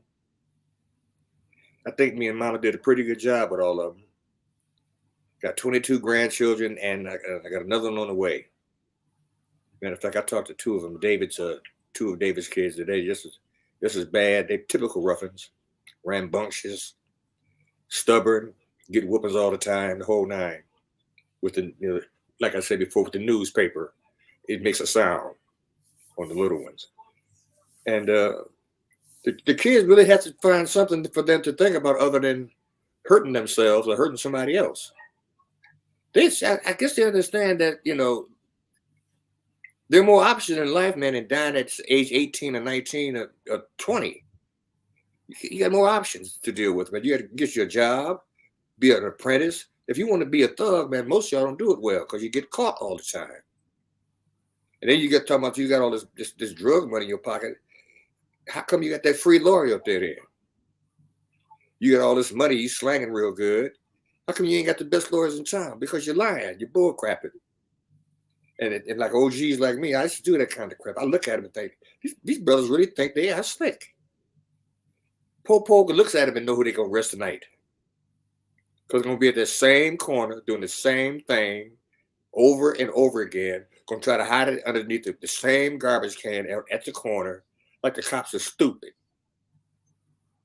I think me and Mama did a pretty good job with all of them. Got 22 grandchildren, and I got another one on the way. Matter of fact, I talked to 2 of them. Two of David's kids today. Just as bad. They typical ruffians, rambunctious, stubborn, get whoopings all the time, the whole nine. With the, like I said before, with the newspaper, it makes a sound on the little ones. And the kids really have to find something for them to think about other than hurting themselves or hurting somebody else. I guess they understand that, there are more options in life, man, than dying at age 18 or 19 or 20. You got more options to deal with, man. You got to get your job, be an apprentice. If you want to be a thug, man, most of y'all don't do it well because you get caught all the time. And then you get talking about you got all this drug money in your pocket. How come you got that free lawyer up there then? You got all this money, you slanging real good. How come you ain't got the best lawyers in town? Because you're lying, you're bull crapping. And like OGs like me, I used to do that kind of crap. I look at them and think, these brothers really think they are slick. Pope looks at him and know who they're going to arrest tonight. Because they're going to be at the same corner doing the same thing over and over again. Going to try to hide it underneath the same garbage can at the corner like the cops are stupid.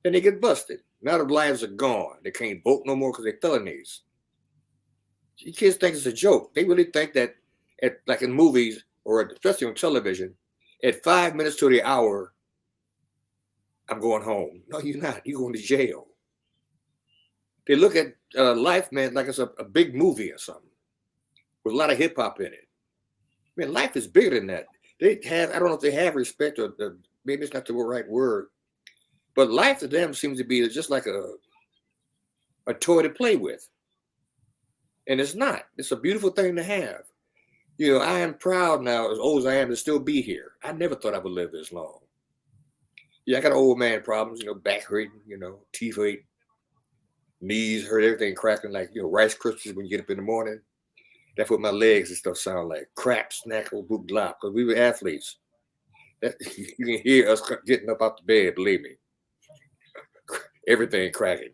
Then they get busted. Now their lives are gone. They can't vote no more because they're felonies. You kids think it's a joke. They really think that, like in movies or especially on television, at 5 minutes to the hour, I'm going home. No, you're not. You're going to jail. They look at life, man, like it's a big movie or something with a lot of hip hop in it. Man, life is bigger than that. I don't know if they have respect or maybe it's not the right word, but life to them seems to be just like a toy to play with. And it's not. It's a beautiful thing to have. I am proud now, as old as I am, to still be here. I never thought I would live this long. Yeah, I got old man problems, back hurting, teeth hurt, knees hurt, everything cracking like, Rice Krispies when you get up in the morning. That's what my legs and stuff sound like. Crap, snackle, boop, glop, because we were athletes. You can hear us getting up out the bed, believe me. Everything cracking.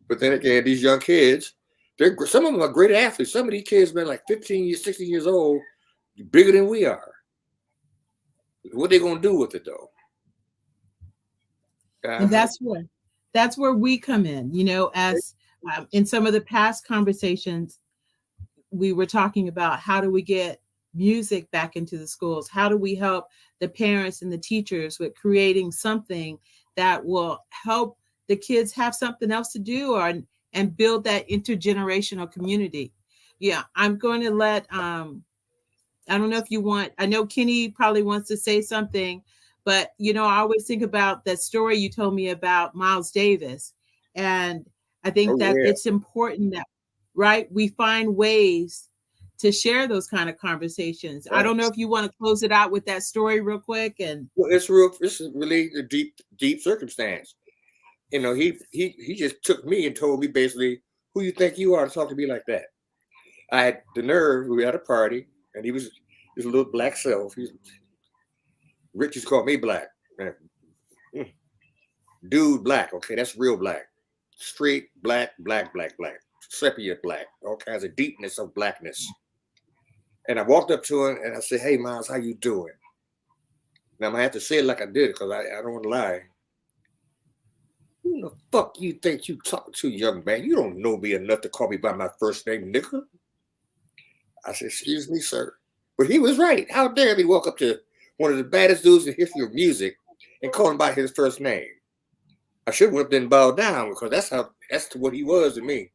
But then again, these young kids, some of them are great athletes. Some of these kids been like 15 years, 16 years old, bigger than we are. What they gonna do with it though? And that's where we come in. As in some of the past conversations, we were talking about how do we get music back into the schools? How do we help the parents and the teachers with creating something that will help the kids have something else to do and build that intergenerational community? Yeah, I'm going to let I don't know if you want, I know Kenny probably wants to say something, but I always think about that story you told me about Miles Davis. And I think that it's important that, right, we find ways to share those kind of conversations. Right. I don't know if you want to close it out with that story real quick. And it's really a deep circumstance. He just took me and told me basically, who you think you are to talk to me like that? I had the nerve. We were at a party, and he was his little black self. Rich used to call me black. Dude, black. Okay, that's real black. straight black, sepia black, all kinds of deepness of blackness. And I walked up to him and I said, "Hey, Miles, how you doing?" Now I'm gonna have to say it like I did it because I don't want to lie. Who the fuck you think you talking to, young man? You don't know me enough to call me by my first name, nigga. I said, "Excuse me, sir." But he was right. How dare he walk up to one of the baddest dudes in the history of music and call him by his first name? I should have went up and bowed down because that's what he was to me.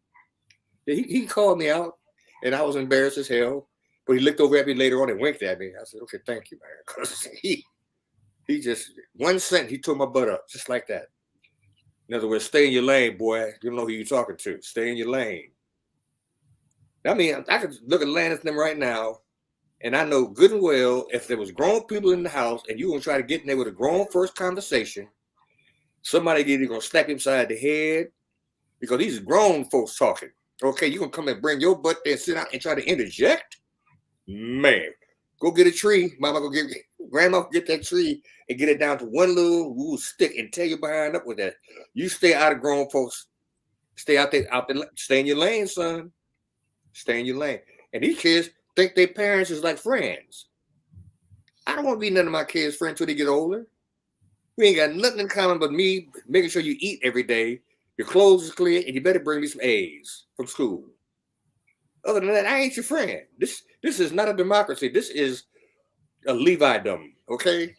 He called me out and I was embarrassed as hell. But he looked over at me later on and winked at me. I said, "Okay, thank you, man." Because he just, one sentence, he tore my butt up just like that. In other words, stay in your lane, boy. You don't know who you're talking to. Stay in your lane. I mean, I could look at Landis and them right now, and I know good and well if there was grown people in the house and you gonna try to get in there with a grown first conversation, somebody either gonna slap him upside the head because these are grown folks talking. Okay, you gonna come and bring your butt there and sit out and try to interject? Man, go get a tree. Mama go get grandma get that tree and get it down to one little stick and tear your behind up with that. You stay out of grown folks. Stay out there, stay in your lane, son. Stay in your lane. And these kids think their parents is like friends. I don't want to be none of my kids' friends until they get older. We ain't got nothing in common but me making sure you eat every day, your clothes is clear, and you better bring me some A's from school. Other than that, I ain't your friend. This is not a democracy. This is a Levi-dom, okay?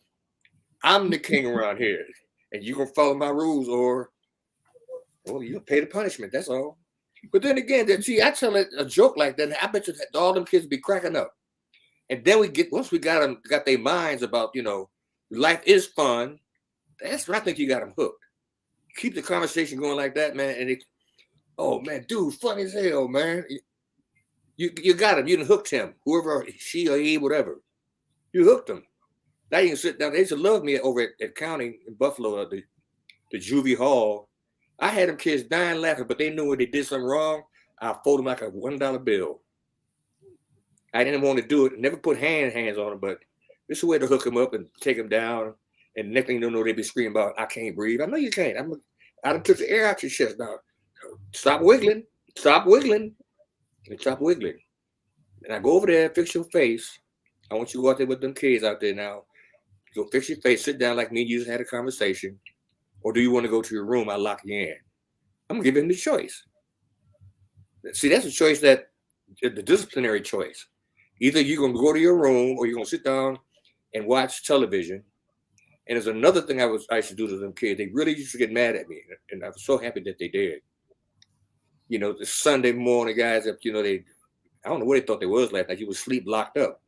I'm the king around here, and you gonna follow my rules, or well, you pay the punishment. That's all. But then again, see, I tell it a joke like that, and I bet you that all them kids be cracking up. And then once we got their minds about life is fun. That's when I think you got them hooked. Keep the conversation going like that, man. And oh man, dude, funny as hell, man. You got him. You done hooked him. Whoever she or he, whatever. You hooked him. Now you can sit down. They used to love me over at County in Buffalo, the Juvie Hall. I had them kids dying laughing, but they knew when they did something wrong, I fold them like a $1 bill. I didn't want to do it. Never put hands on them, but this is a way to hook them up and take them down. And next thing you know, they be screaming about, "I can't breathe." I know you can't. I done took the air out your chest now. Stop wiggling. Stop wiggling. And stop wiggling. And I go over there, fix your face. I want you to go out there with them kids out there now. Go fix your face, sit down like me and you just had a conversation. Or do you want to go to your room? I'll lock you in. I'm going to give him the choice. See, that's a choice the disciplinary choice. Either you're going to go to your room or you're going to sit down and watch television. And there's another thing I used to do to them kids. They really used to get mad at me. And I was so happy that they did. The Sunday morning guys, I don't know what they thought they was last night. You was sleep locked up.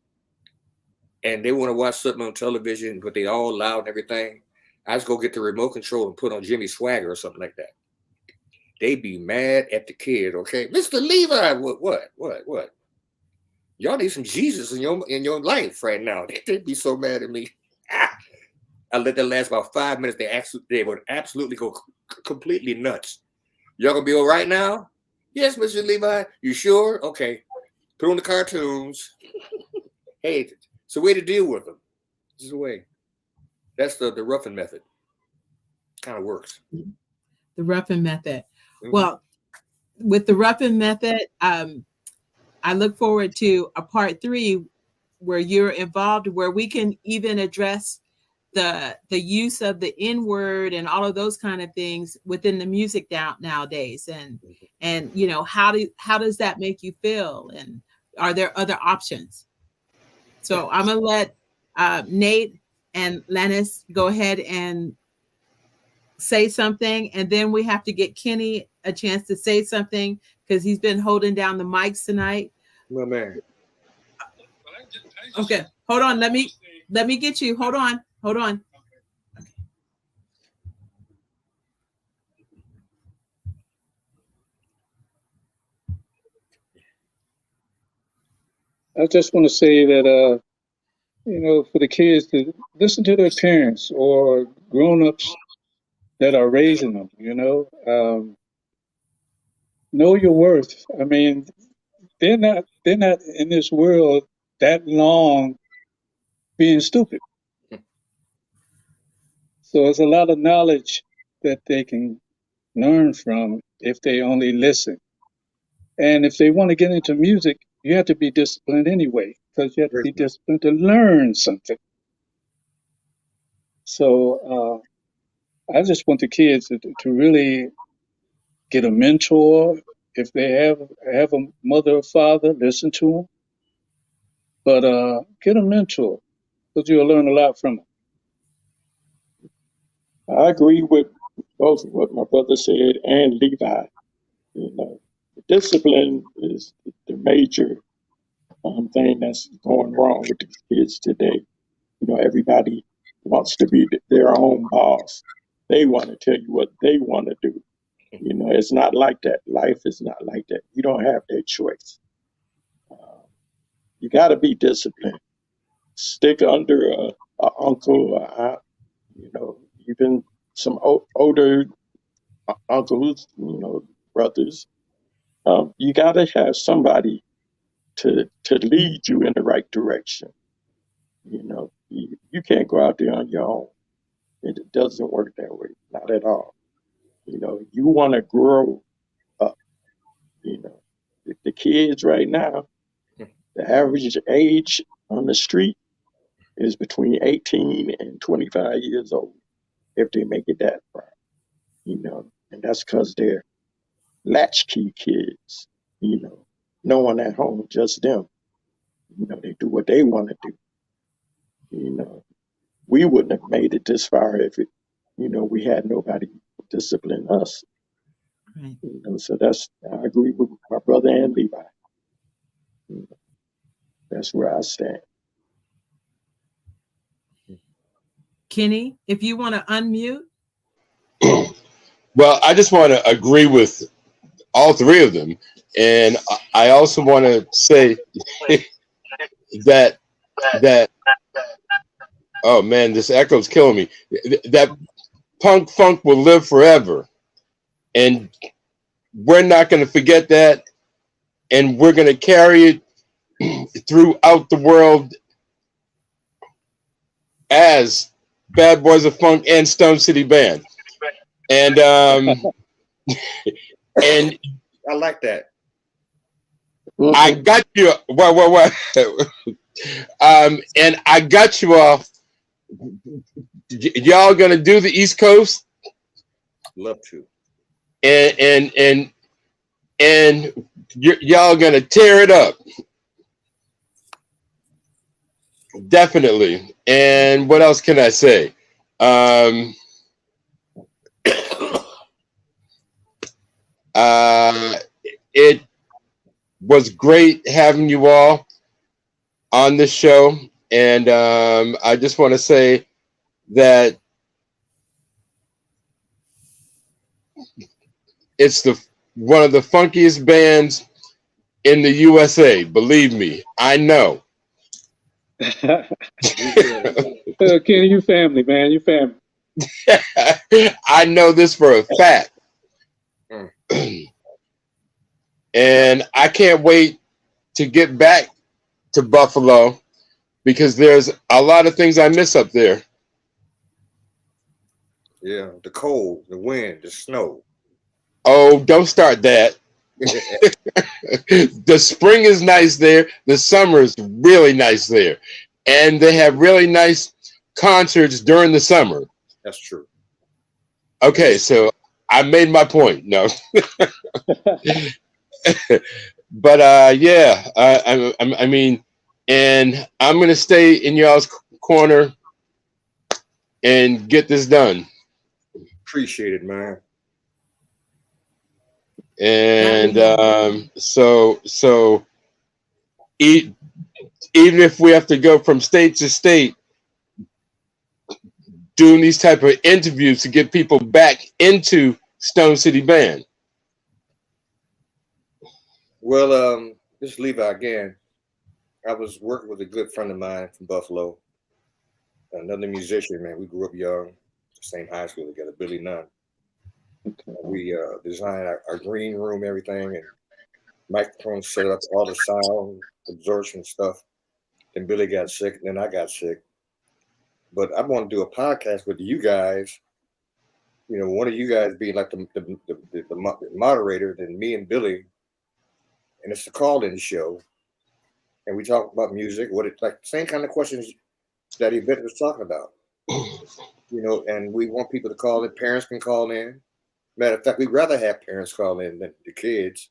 And they want to watch something on television, but they all loud and everything. I just go get the remote control and put on Jimmy Swagger or something like that. They be mad at the kid, okay? "Mr. Levi, what? Y'all need some Jesus in your life right now." They be so mad at me. I let that last about 5 minutes. They would absolutely go completely nuts. "Y'all gonna be all right now?" "Yes, Mr. Levi." "You sure?" "Okay." Put on the cartoons. Hey, it's a way to deal with them. This is a way. That's the roughing method. Kind of works. The roughing method. Mhm. Well, with the roughing method, I look forward to a part 3 where you're involved, where we can even address the use of the N word and all of those kind of things within the music nowadays, and how does that make you feel, and are there other options? So I'm gonna let Nate and Lennis go ahead and say something, and then we have to get Kenny a chance to say something because he's been holding down the mics tonight. My man. Okay, hold on. Let me get you. Hold on. I just want to say that, for the kids to listen to their parents or grown-ups that are raising them, know your worth. I mean, they're not in this world that long being stupid. So there's a lot of knowledge that they can learn from if they only listen. And if they want to get into music, you have to be disciplined anyway, because you have to be disciplined to learn something. So I just want the kids to really get a mentor. If they have a mother or father, listen to them. But get a mentor, because you'll learn a lot from them. I agree with both what my brother said and Levi. You know, discipline is the major thing that's going wrong with these kids today. You know, everybody wants to be their own boss. They want to tell you what they want to do. You know, it's not like that. Life is not like that. You don't have that choice. Uh, you got to be disciplined. Stick under a uncle, a aunt, you know, even some older uncles, you know, brothers. You got to have somebody to lead you in the right direction. You know, you can't go out there on your own. It doesn't work that way, not at all. You know, you want to grow up. You know, the kids right now, the average age on the street is between 18 and 25 years old, if they make it that far. You know, and that's because they're latchkey kids. You know, no one at home, just them. You know, they do what they want to do. You know, we wouldn't have made it this far if it, you know, we had nobody discipline us. Right. You know, so I agree with my brother and Levi. You know, that's where I stand. Kenny, if you want to unmute. Well, I just want to agree with all three of them, and I also want to say that that oh man, this echo's killing me. That punk funk will live forever, and we're not going to forget that, and we're going to carry it throughout the world as Bad Boys of Funk and Stone City Band. And and I like that. I got you. What? And I got you all. Y'all gonna do the East Coast? Love to. And y'all gonna tear it up. Definitely. And what else can I say? It was great having you all on this show, and I just want to say that it's one of the funkiest bands in the USA. Believe me, I know. Kenny, you family, man. You family. I know this for a fact. And I can't wait to get back to Buffalo because there's a lot of things I miss up there. Yeah, the cold, the wind, the snow. Oh, don't start that. The spring is nice there. The summer is really nice there. And they have really nice concerts during the summer. That's true. Okay, so I made my point. No. But yeah, I mean, and I'm going to stay in y'all's corner and get this done. Appreciate it, man. And so even if we have to go from state to state doing these type of interviews to get people back into Stone City Band. Well, this is Levi again. I was working with a good friend of mine from Buffalo, another musician, man. We grew up young, same high school together, Billy Nunn. We designed our green room, everything, and microphones set up, all the sound absorption stuff. Then Billy got sick, and then I got sick. But I want to do a podcast with you guys, one of you guys being like the moderator, then me and Billy, and it's a call-in show, and we talk about music. What it's like, same kind of questions that Yvette was talking about. And we want people to call in. Parents can call in. Matter of fact, we'd rather have parents call in than the kids.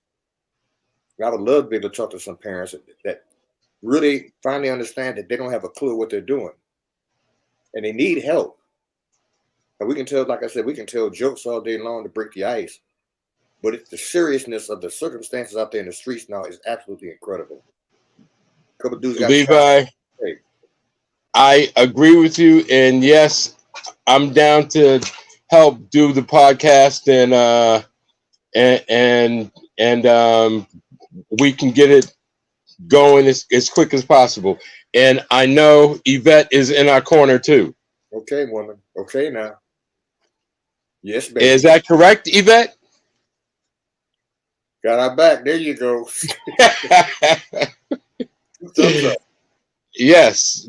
I would love to be able to talk to some parents that really finally understand that they don't have a clue what they're doing, and they need help. And we can tell, like I said, we can tell jokes all day long to break the ice, but the seriousness of the circumstances out there in the streets now is absolutely incredible. A couple dudes got Levi, shot. Hey. I agree with you, and yes, I'm down to help do the podcast, and we can get it going as quick as possible. And I know Yvette is in our corner too. Okay, woman. Okay, now. Yes, baby. Is that correct, Yvette? Got our back. There you go. Thumbs up. Yes.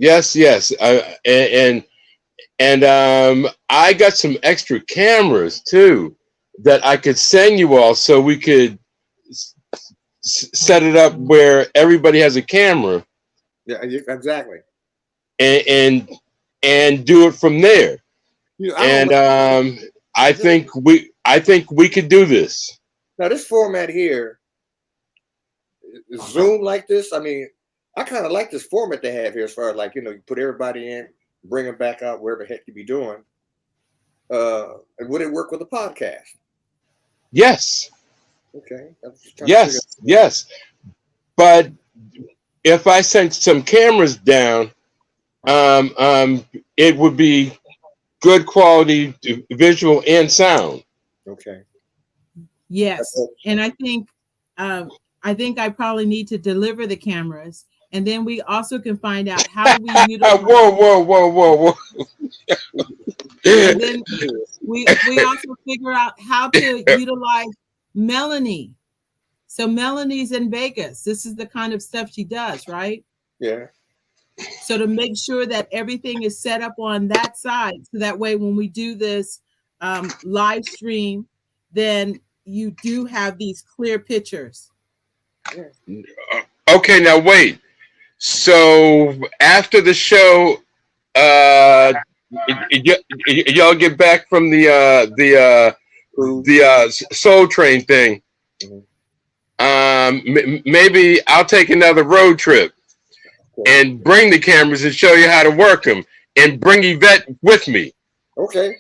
And I got some extra cameras too that I could send you all, so we could set it up where everybody has a camera. Yeah, exactly. And do it from there. I think we could do this. Now this format here, Zoom like this. I mean, I kind of like this format they have here, as far as like you put everybody in, bring them back out wherever the heck you be doing. And would it work with a podcast? Yes. Okay. Yes. But if I sent some cameras down, it would be good quality visual and sound. Okay. Yes, and I think I probably need to deliver the cameras, and then we also can find out how we utilize. Whoa. And then we also figure out how to utilize Melanie. So Melanie's in Vegas. This is the kind of stuff she does, right? Yeah. So to make sure that everything is set up on that side, so that way when we do this live stream, then you do have these clear pictures. Okay, now wait. So after the show, y'all get back from the Soul Train thing. Maybe I'll take another road trip and bring the cameras and show you how to work them, and bring Yvette with me. Okay.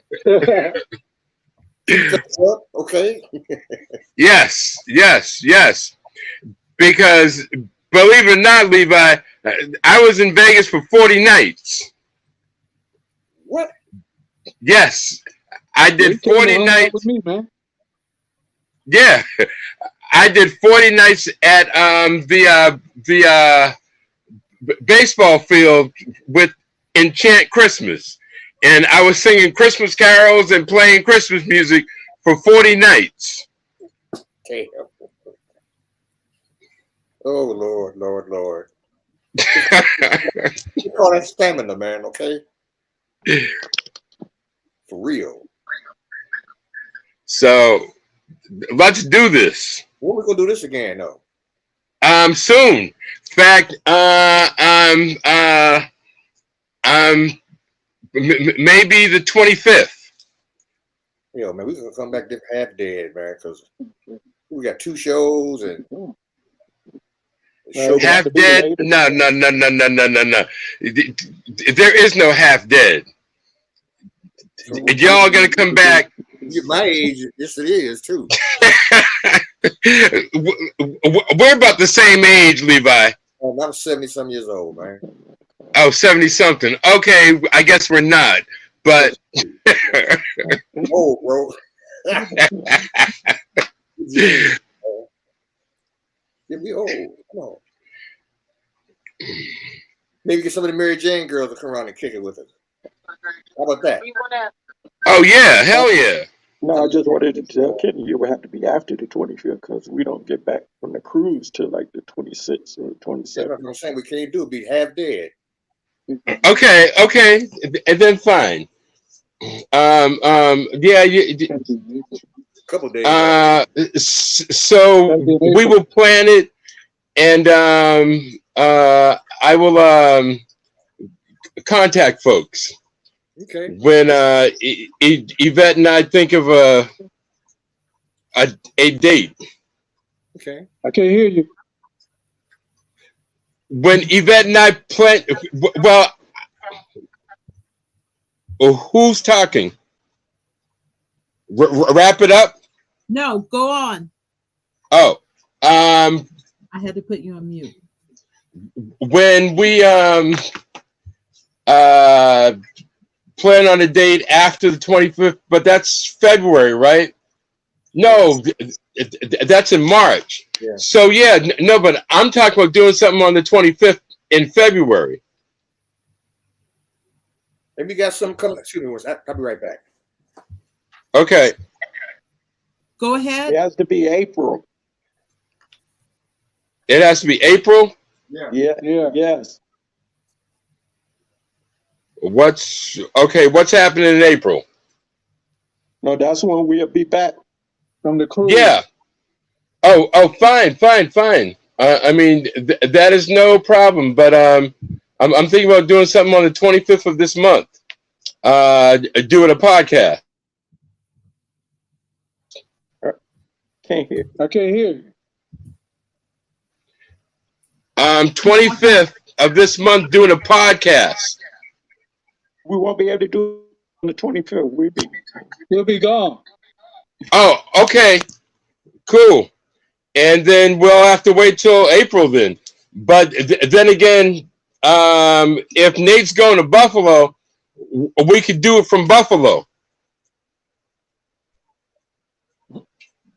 Okay. Yes. Because believe it or not, Levi, I was in Vegas for 40 nights. What? Yes, I did 40 nights. With me, man. Yeah, I did 40 nights at the baseball field with Enchant Christmas, and I was singing Christmas carols and playing Christmas music for 40 nights. Damn. Oh Lord. You call that stamina, man, okay? For real. So let's do this. When we gonna do this again, though? Soon. In fact, maybe the 25th. Yeah, man, we gonna come back half dead, man, because we got 2 shows and Half dead? No. There is no half dead. Y'all gonna come back. You're my age, yes it is too. We're about the same age, Levi. I'm 70-some years old, man. Oh, 70-something. Okay, I guess we're not. But old, bro. Get me old. Come on. Maybe get some of the Mary Jane girls to come around and kick it with us. How about that? Oh yeah, hell yeah. No, I just wanted to tell Kenny you would have to be after the 25th because we don't get back from the cruise till like the 26th or 27th. That's what I'm saying. We can't do it. Be half dead. Okay, and then fine. Yeah. Can't be in April. A couple days out. So Can't be in we April. will plan it, and I will contact folks Okay. when Yvette and I think of a date. Okay. I can't hear you. When Yvette and I plan, well, who's talking? Wrap it up. No, go on. Oh, I had to put you on mute. when we uh plan on a date after the 25th, but that's February, right? No, that's in March. Yeah. So yeah, no, but I'm talking about doing something on the 25th in February. Maybe you got something coming. Excuse me. I'll be right back. Okay. Go It ahead. has to be April. It has to be April. Yeah. Yeah. Yeah. Yes. What's happening in April? No, that's when we'll be back. From the cruise. Yeah. Oh, fine. I mean, that is no problem. But I'm thinking about doing something on the 25th of this month. Doing a podcast. Can't hear. I can't hear you. 25th of this month doing a podcast. We won't be able to do it on the 25th. We'll be gone. Oh, okay, cool. And then we'll have to wait till April then. But then again, if Nate's going to Buffalo, we could do it from Buffalo.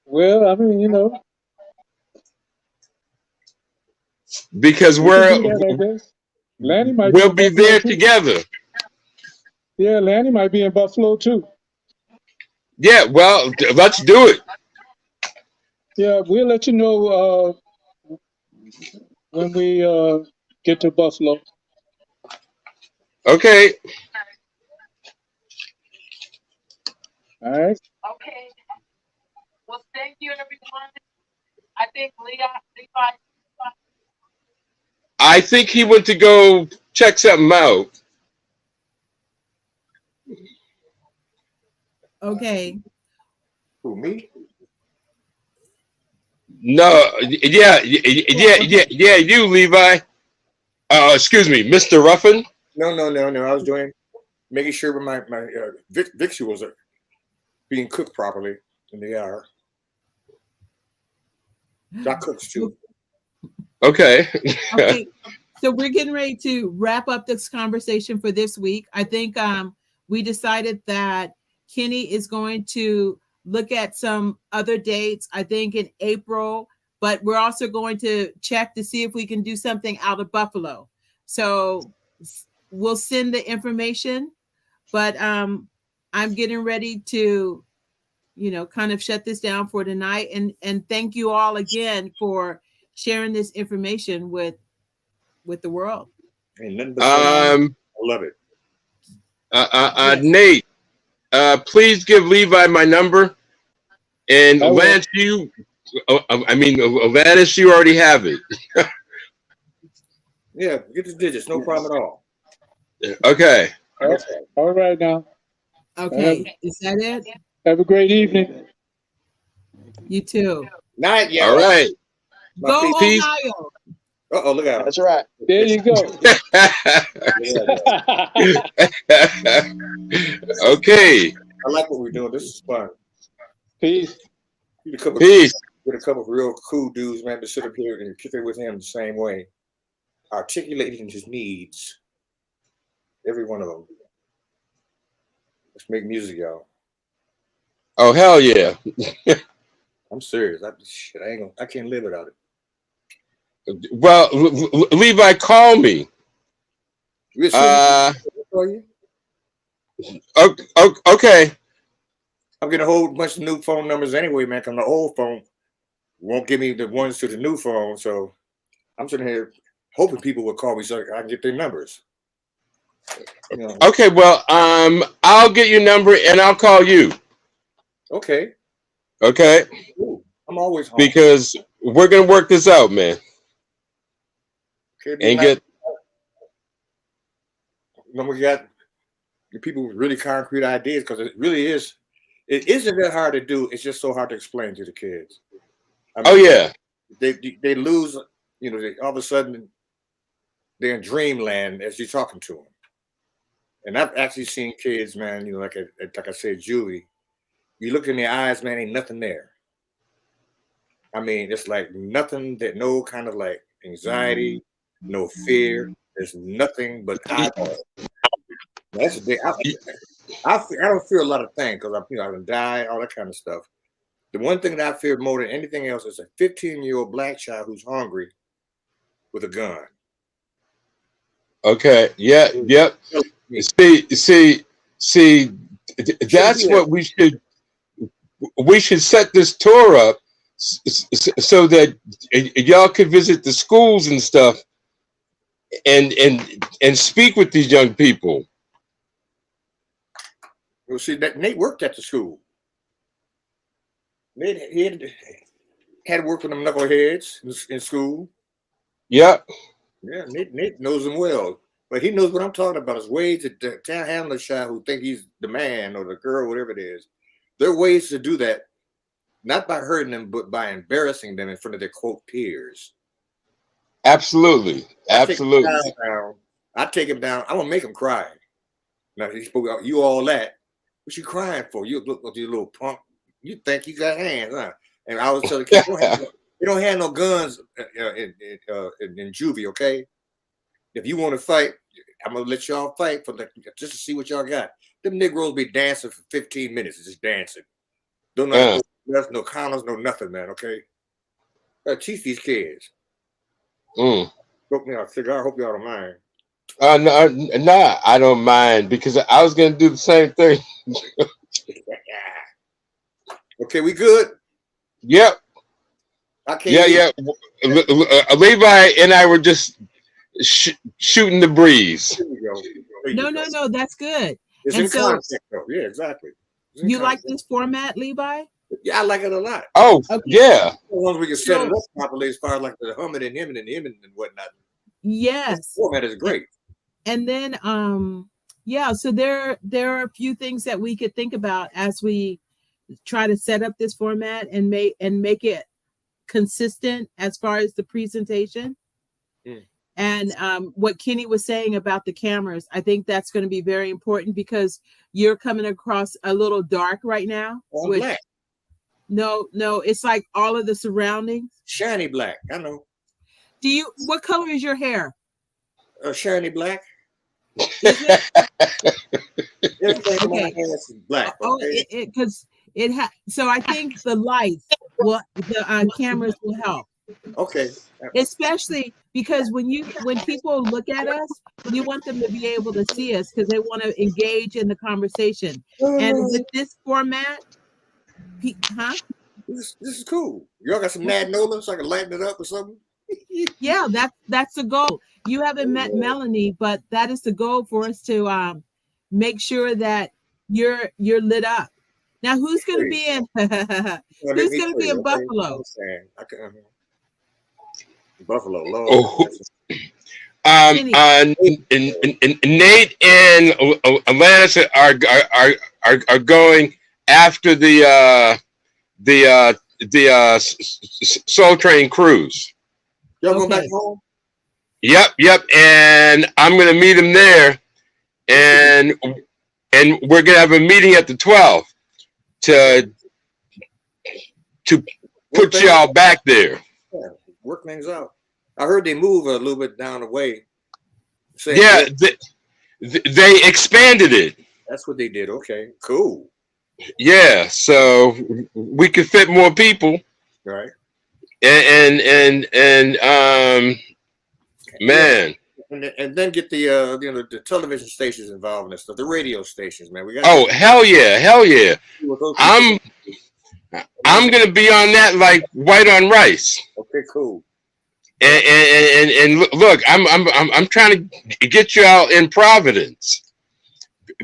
Well, I mean, Because we can do that, I guess. Lanny might be we'll in be Buffalo there too. together. Yeah, Lanny might be in Buffalo too. Yeah, well, let's do it. Yeah, we'll let you know when we get to Buffalo. Okay. All right. Okay. Well, thank you, everyone. I think Levi. I think he went to go check something out. Okay. Who, me? No, yeah, you, Levi. Excuse me, Mr. Ruffin. No. I was making sure my victuals are being cooked properly, and they are. I cooks too. Okay. Okay. So we're getting ready to wrap up this conversation for this week. I think we decided that Kenny is going to look at some other dates, I think in April, but we're also going to check to see if we can do something out of Buffalo. So we'll send the information, but I'm getting ready to, kind of shut this down for tonight. And thank you all again for sharing this information with the world. Ain't nothing but I love it. Yes. Nate, please give Levi my number, and I will. Lance, Lannis, you already have it. Yeah, get the digits, no problem at all. Okay. All right now. Okay. Is that it? Have a great evening. You too. Night, yeah. All right. Go Peace. Ohio. Look out. That's right. There you go. Okay. I like what we're doing. This is fun. Peace. Peace. Get a couple of real cool dudes, man, to sit up here and kick it with him the same way, articulating his needs. Every one of them. Let's make music, y'all. Oh, hell yeah. I'm serious. I can't live without it. Well, Levi, call me. We'll send it for you. Okay. I'm getting a whole bunch of new phone numbers anyway, man, because the old phone won't give me the ones to the new phone. So I'm sitting here hoping people will call me so I can get their numbers. You know. Okay, well, I'll get your number and I'll call you. Okay. Okay, Ooh, I'm always home. because we're gonna work this out, man, Okay, be and nice. get. We got the people with really concrete ideas because it really is. It isn't that hard to do. It's just so hard to explain to the kids. I Oh mean, yeah, they lose. You know, all of a sudden they're in dreamland as you're talking to them. And I've actually seen kids, man. You know, like I said, Julie. You look in their eyes, man. Ain't nothing there. I mean, it's like nothing that no kind of like anxiety, no fear. There's nothing but eyeball. That's the thing. I don't fear a lot of things because I can die, all that kind of stuff. The one thing that I fear more than anything else is a 15-year-old black child who's hungry with a gun. okay, yeah, yep. See. That's what we should set this tour up so that y'all could visit the schools and stuff and speak with these young people. Well, see, that Nate worked at the school. Nate he had to work with them knuckleheads in school. Yep. Yeah, Nate knows them well. But he knows what I'm talking about. Is ways to handle a child who think he's the man or the girl, whatever it is. There are ways to do that, not by hurting them, but by embarrassing them in front of their quote peers. Absolutely. I take him down. I'm gonna make him cry. Now he's you all that. What you crying for? You look like you little punk. You think you got hands, huh? And I was telling kids, you don't have no guns in juvie, okay? If you want to fight, I'm gonna let y'all fight just to see what y'all got. Them Negroes be dancing for 15 minutes, just dancing. Don't know no counters, no nothing, man. Okay, teach these kids. Smoke me a cigar. I hope y'all don't mind. No, I don't mind because I was gonna do the same thing. Okay, we good. Yep. Yeah. Levi and I were just shooting the breeze. There you go. No, that's good. It's And in so context, though. Yeah, exactly. you like this format, Levi? Yeah, I like it a lot. Oh, Okay. yeah. As long as we can set it up properly, as far as like the humming and hemming and whatnot. Yes. This format is great. And then so there are a few things that we could think about as we try to set up this format and make it consistent as far as the presentation. And what Kenny was saying about the cameras, I think that's going to be very important because you're coming across a little dark right now. Black. No, it's like all of the surroundings. Shiny black. I know. What color is your hair? Shiny black. Is it? Everything in my hair is black. Okay? Because so I think the cameras will help. Okay. Especially because when people look at us, you want them to be able to see us because they want to engage in the conversation. And with this format, This is cool. Y'all got some Mad Nola so I can lighten it up or something? Yeah, that's the goal. You haven't met Melanie, but that is the goal for us to make sure that you're lit up. Now, who's going to be in? Who's going to be in Buffalo? Buffalo, Lord. Nate and Alanis are going after the Soul Train cruise. Y'all go back home? Yep. And I'm gonna meet him there, and we're gonna have a meeting at the 12 to put y'all back there. Yeah, work things out. I heard they move a little bit down the way. Yeah, they expanded it. That's what they did. Okay, cool. Yeah, so we could fit more people. Right. And man. And then get the television stations involved in this stuff, the radio stations, man. Hell yeah. I'm gonna be on that like white on rice. Okay, cool. And look, I'm trying to get you all in Providence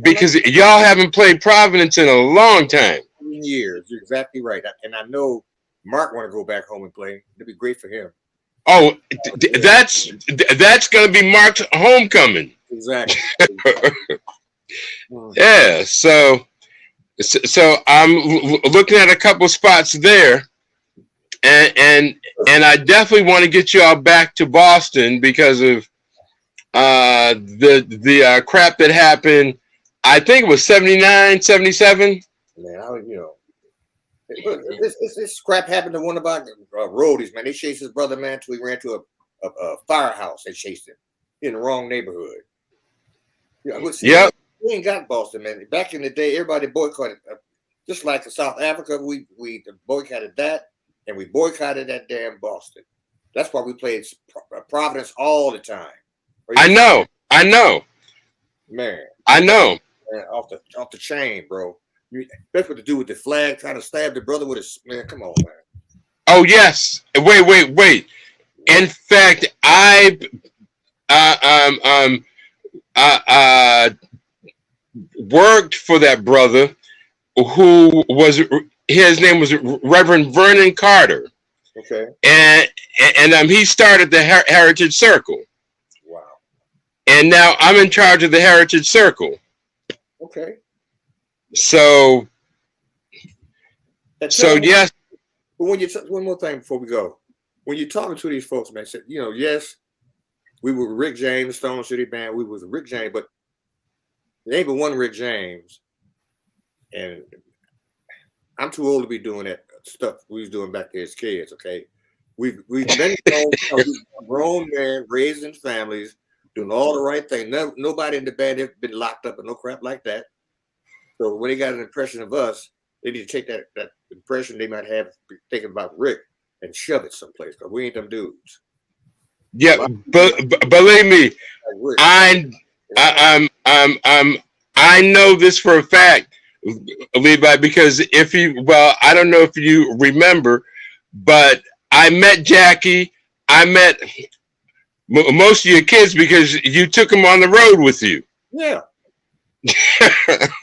because y'all haven't played Providence in a long time. Years. You're exactly right. And I know Mark want to go back home and play. It'd be great for him. Oh, that's gonna be Mark's homecoming. Exactly. Yeah. So I'm looking at a couple spots there, and I definitely want to get you all back to Boston because of the crap that happened. I think it was 79, 77. Man, look, this crap happened to one of our roadies, man. They chased his brother, man, till he ran to a firehouse. They chased him in the wrong neighborhood. Yep. We ain't got Boston, man. Back in the day, everybody boycotted. Just like in South Africa, we boycotted that, and we boycotted that damn Boston. That's why we played Providence all the time. I know, man. I know. Man, off the chain, bro. That's what to do with the flag, trying to stab the brother with his man. Come on, man. Oh yes. Wait. In fact, I worked for that brother who was, his name was Reverend Vernon Carter. Okay. And he started the Heritage Circle. Wow. And now I'm in charge of the Heritage Circle. Okay. So yes. But one more thing before we go, when you're talking to these folks, man, said, yes, we were Rick James, Stone City Band. We was Rick James, but there ain't but one Rick James, and I'm too old to be doing that stuff we was doing back there as kids. Okay, we've been grown men, raising families, doing all the right thing. Nobody in the band has been locked up or no crap like that. So when they got an impression of us, they need to take that impression they might have thinking about Rick and shove it someplace, because we ain't them dudes. Yeah, but believe me, I know this for a fact, Levi, because I don't know if you remember, but I met Jackie. I met most of your kids because you took them on the road with you. Yeah.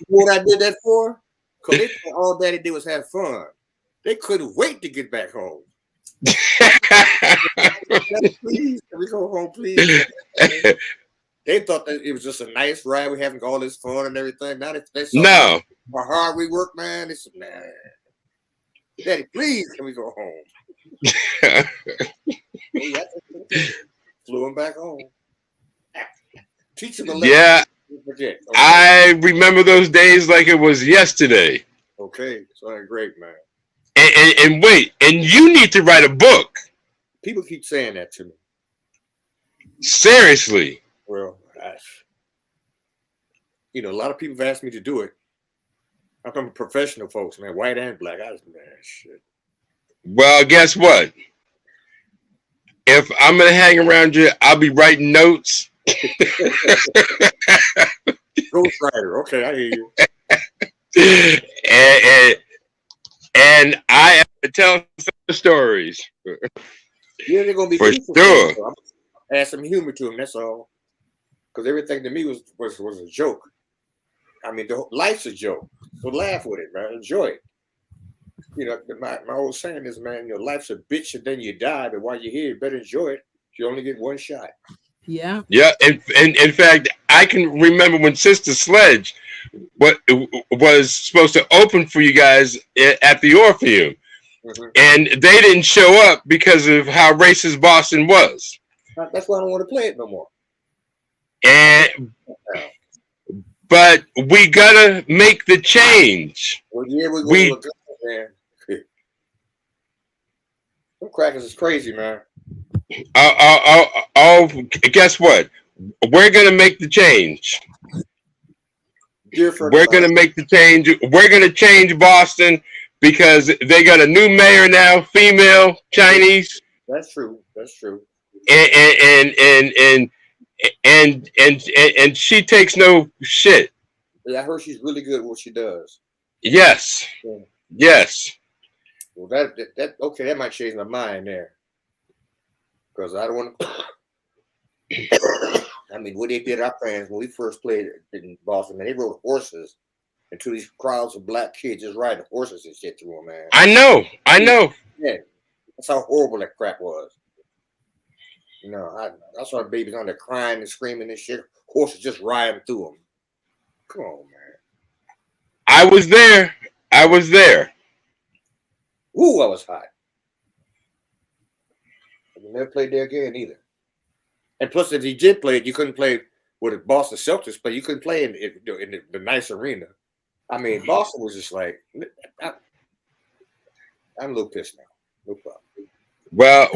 What I did that for? Because all Daddy did was have fun. They couldn't wait to get back home. Please, can we go home, please? They thought that it was just a nice ride. We having all this fun and everything. Now they saw how hard we work, man. They said, man, Daddy, please, can we go home? Flew him back home. Teach him a lesson. Yeah. Forget. Okay. I remember those days like it was yesterday. Okay, so great, man. And wait, and you need to write a book. People keep saying that to me. Seriously. Well, a lot of people have asked me to do it. I'm from professional folks, man, white and black. Shit. Well, guess what? If I'm gonna hang around you, I'll be writing notes. Ghostwriter. Okay, I hear you. and I have to tell some stories. Yeah, they're gonna be for sure. I'm add some humor to them. That's all. Because everything to me was a joke. I mean, life's a joke. So laugh with it, man. Enjoy it. My old saying is, man, life's a bitch and then you die. But while you're here, you better enjoy it. You only get one shot. Yeah. Yeah. And in fact, I can remember when Sister Sledge was supposed to open for you guys at the Orpheum. Mm-hmm. And they didn't show up because of how racist Boston was. That's why I don't want to play it no more. But we gotta make the change. Well, yeah, we man. Them crackers is crazy, man. Guess what? We're gonna make the change. We're gonna make the change. We're gonna change Boston because they got a new mayor now, female, Chinese. That's true. That's true. And she takes no shit. Yeah, I heard she's really good at what she does. Yes. Yeah. Yes. Well, that okay. That might change my mind there. because I don't want to. I mean, what they did our fans when we first played in Boston, man, they rode horses into these crowds of black kids just riding horses and shit through them, man. I know. Yeah, that's how horrible that crap was. You know, I saw babies on there crying and screaming and shit. Horses just riding through them. Come on, man. I was there. Ooh, I was hot. I never played there again either. And plus, if you did play it, you couldn't play with the Boston Celtics, but you couldn't play in the nice arena. I mean, Boston was just like, I'm a little pissed now. No problem. Well,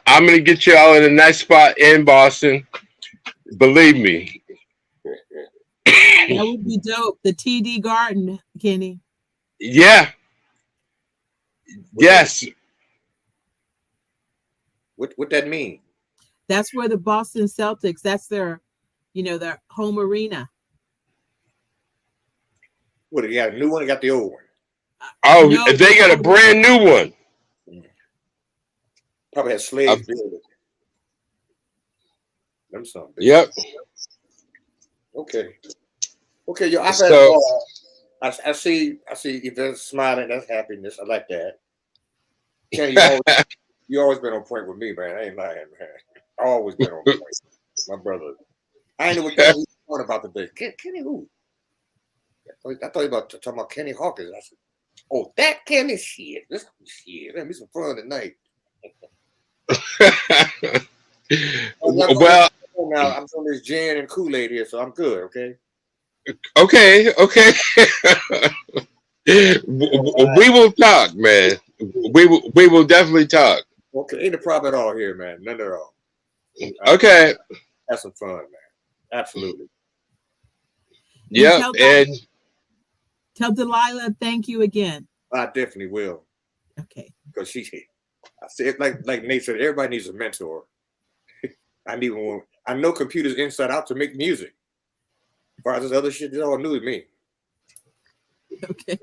I'm gonna get you all in a nice spot in Boston. Believe me. That would be dope. The TD Garden, Kenny. Yeah. Yes. What that mean? That's where the Boston Celtics, that's their, their home arena. What, you got a new one or got the old one? Oh, No, they got a brand new one. Probably had slaves build it. Them something. Yep. Okay, yo, I've had So- I see events smiling, that's happiness. I like that. Kenny, you always been on point with me, man. I ain't lying, man. Always been on point. My brother. I ain't know what Kenny was talking about today. Kenny who? I thought you about talking about Kenny Hawkins. I said, oh, that Kenny shit. This shit. That'll be some fun tonight. Well, now I'm on this gin and Kool-Aid here, so I'm good, okay? okay. We will talk, man. We will definitely talk. Okay, ain't a problem at all here, man. None at all. Okay. Have some fun, man. Absolutely. Yep. And tell Delilah thank you again. I definitely will. Okay. Because I said, like Nate said, everybody needs a mentor. I need one. I know computers inside out to make music. As far as this other shit, it's all new to me. Okay.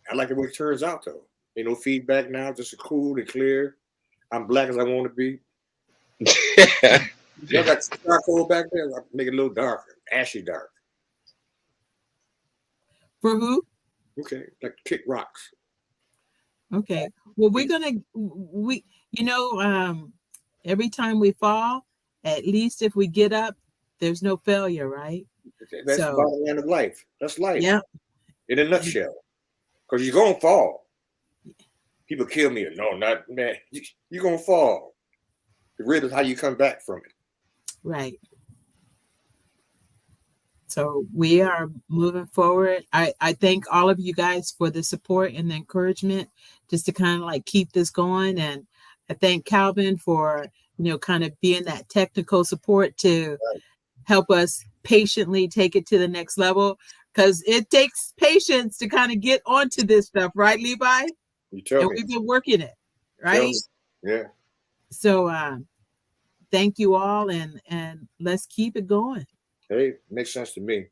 I like the way it turns out, though. Ain't no feedback now, just cool and clear. I'm black as I want to be. Y'all got charcoal back there? I'll make it a little darker, ashy dark. For who? Okay, like kick rocks. Okay. Well, every time we fall, at least if we get up, there's no failure, right? That's the bottom line of life. That's life. Yeah. In a nutshell. Because you're going to fall. People kill me. No, not, man. You're going to fall. The real is how you come back from it. Right. So we are moving forward. I thank all of you guys for the support and the encouragement just to kind of like keep this going. And I thank Calvin for, kind of being that technical support to help us patiently take it to the next level. Because it takes patience to kind of get onto this stuff, right, Levi? You tell me. We've been working it, right? Yeah. So thank you all, and let's keep it going. Hey, makes sense to me.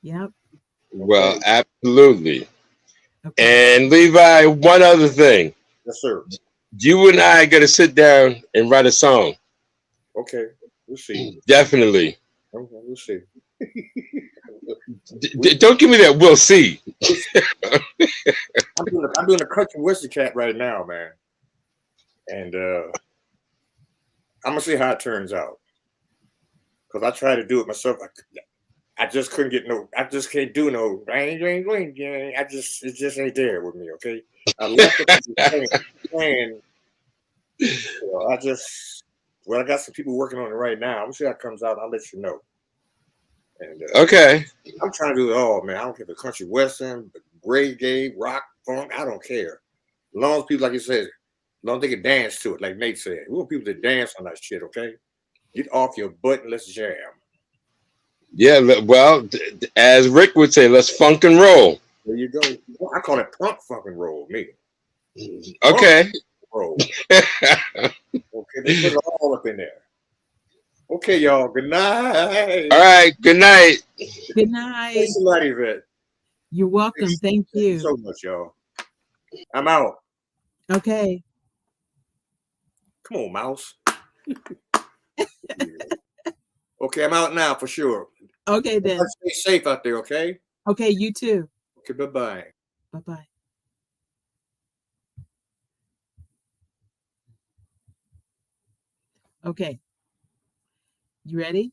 Yep. Well, absolutely. Okay. And Levi, one other thing. Yes, sir. You and I got to sit down and write a song. Okay, we'll see. Definitely. Okay, we'll see. Don't give me that. We'll see. I'm doing a country western cat right now, man, and I'm gonna see how it turns out. Cause I tried to do it myself. I just couldn't get no. I just can't do no. It just ain't there with me. Okay, I left it playing. I got some people working on it right now. I'm gonna see how it comes out. I'll let you know. And, okay. I'm trying to do it all, man. I don't care if it's country western, reggae, rock, funk. I don't care. As long as people, like you said, as long as they can dance to it, like Nate said. We want people to dance on that shit, okay? Get off your butt and let's jam. Yeah, well, as Rick would say, let's funk and roll. There you go. I call it punk fucking roll, me. Okay. Roll. Okay, they put it all up in there. Okay, y'all. Good night. All right. Good night. Good night. Thanks a lot, Yvette. You're welcome. Thank you. So much, y'all. I'm out. Okay. Come on, mouse. Yeah. Okay, I'm out now for sure. Okay, then. Stay safe out there, okay? Okay, you too. Okay, bye-bye. Bye-bye. Okay, you ready?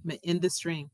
I'm gonna end the stream.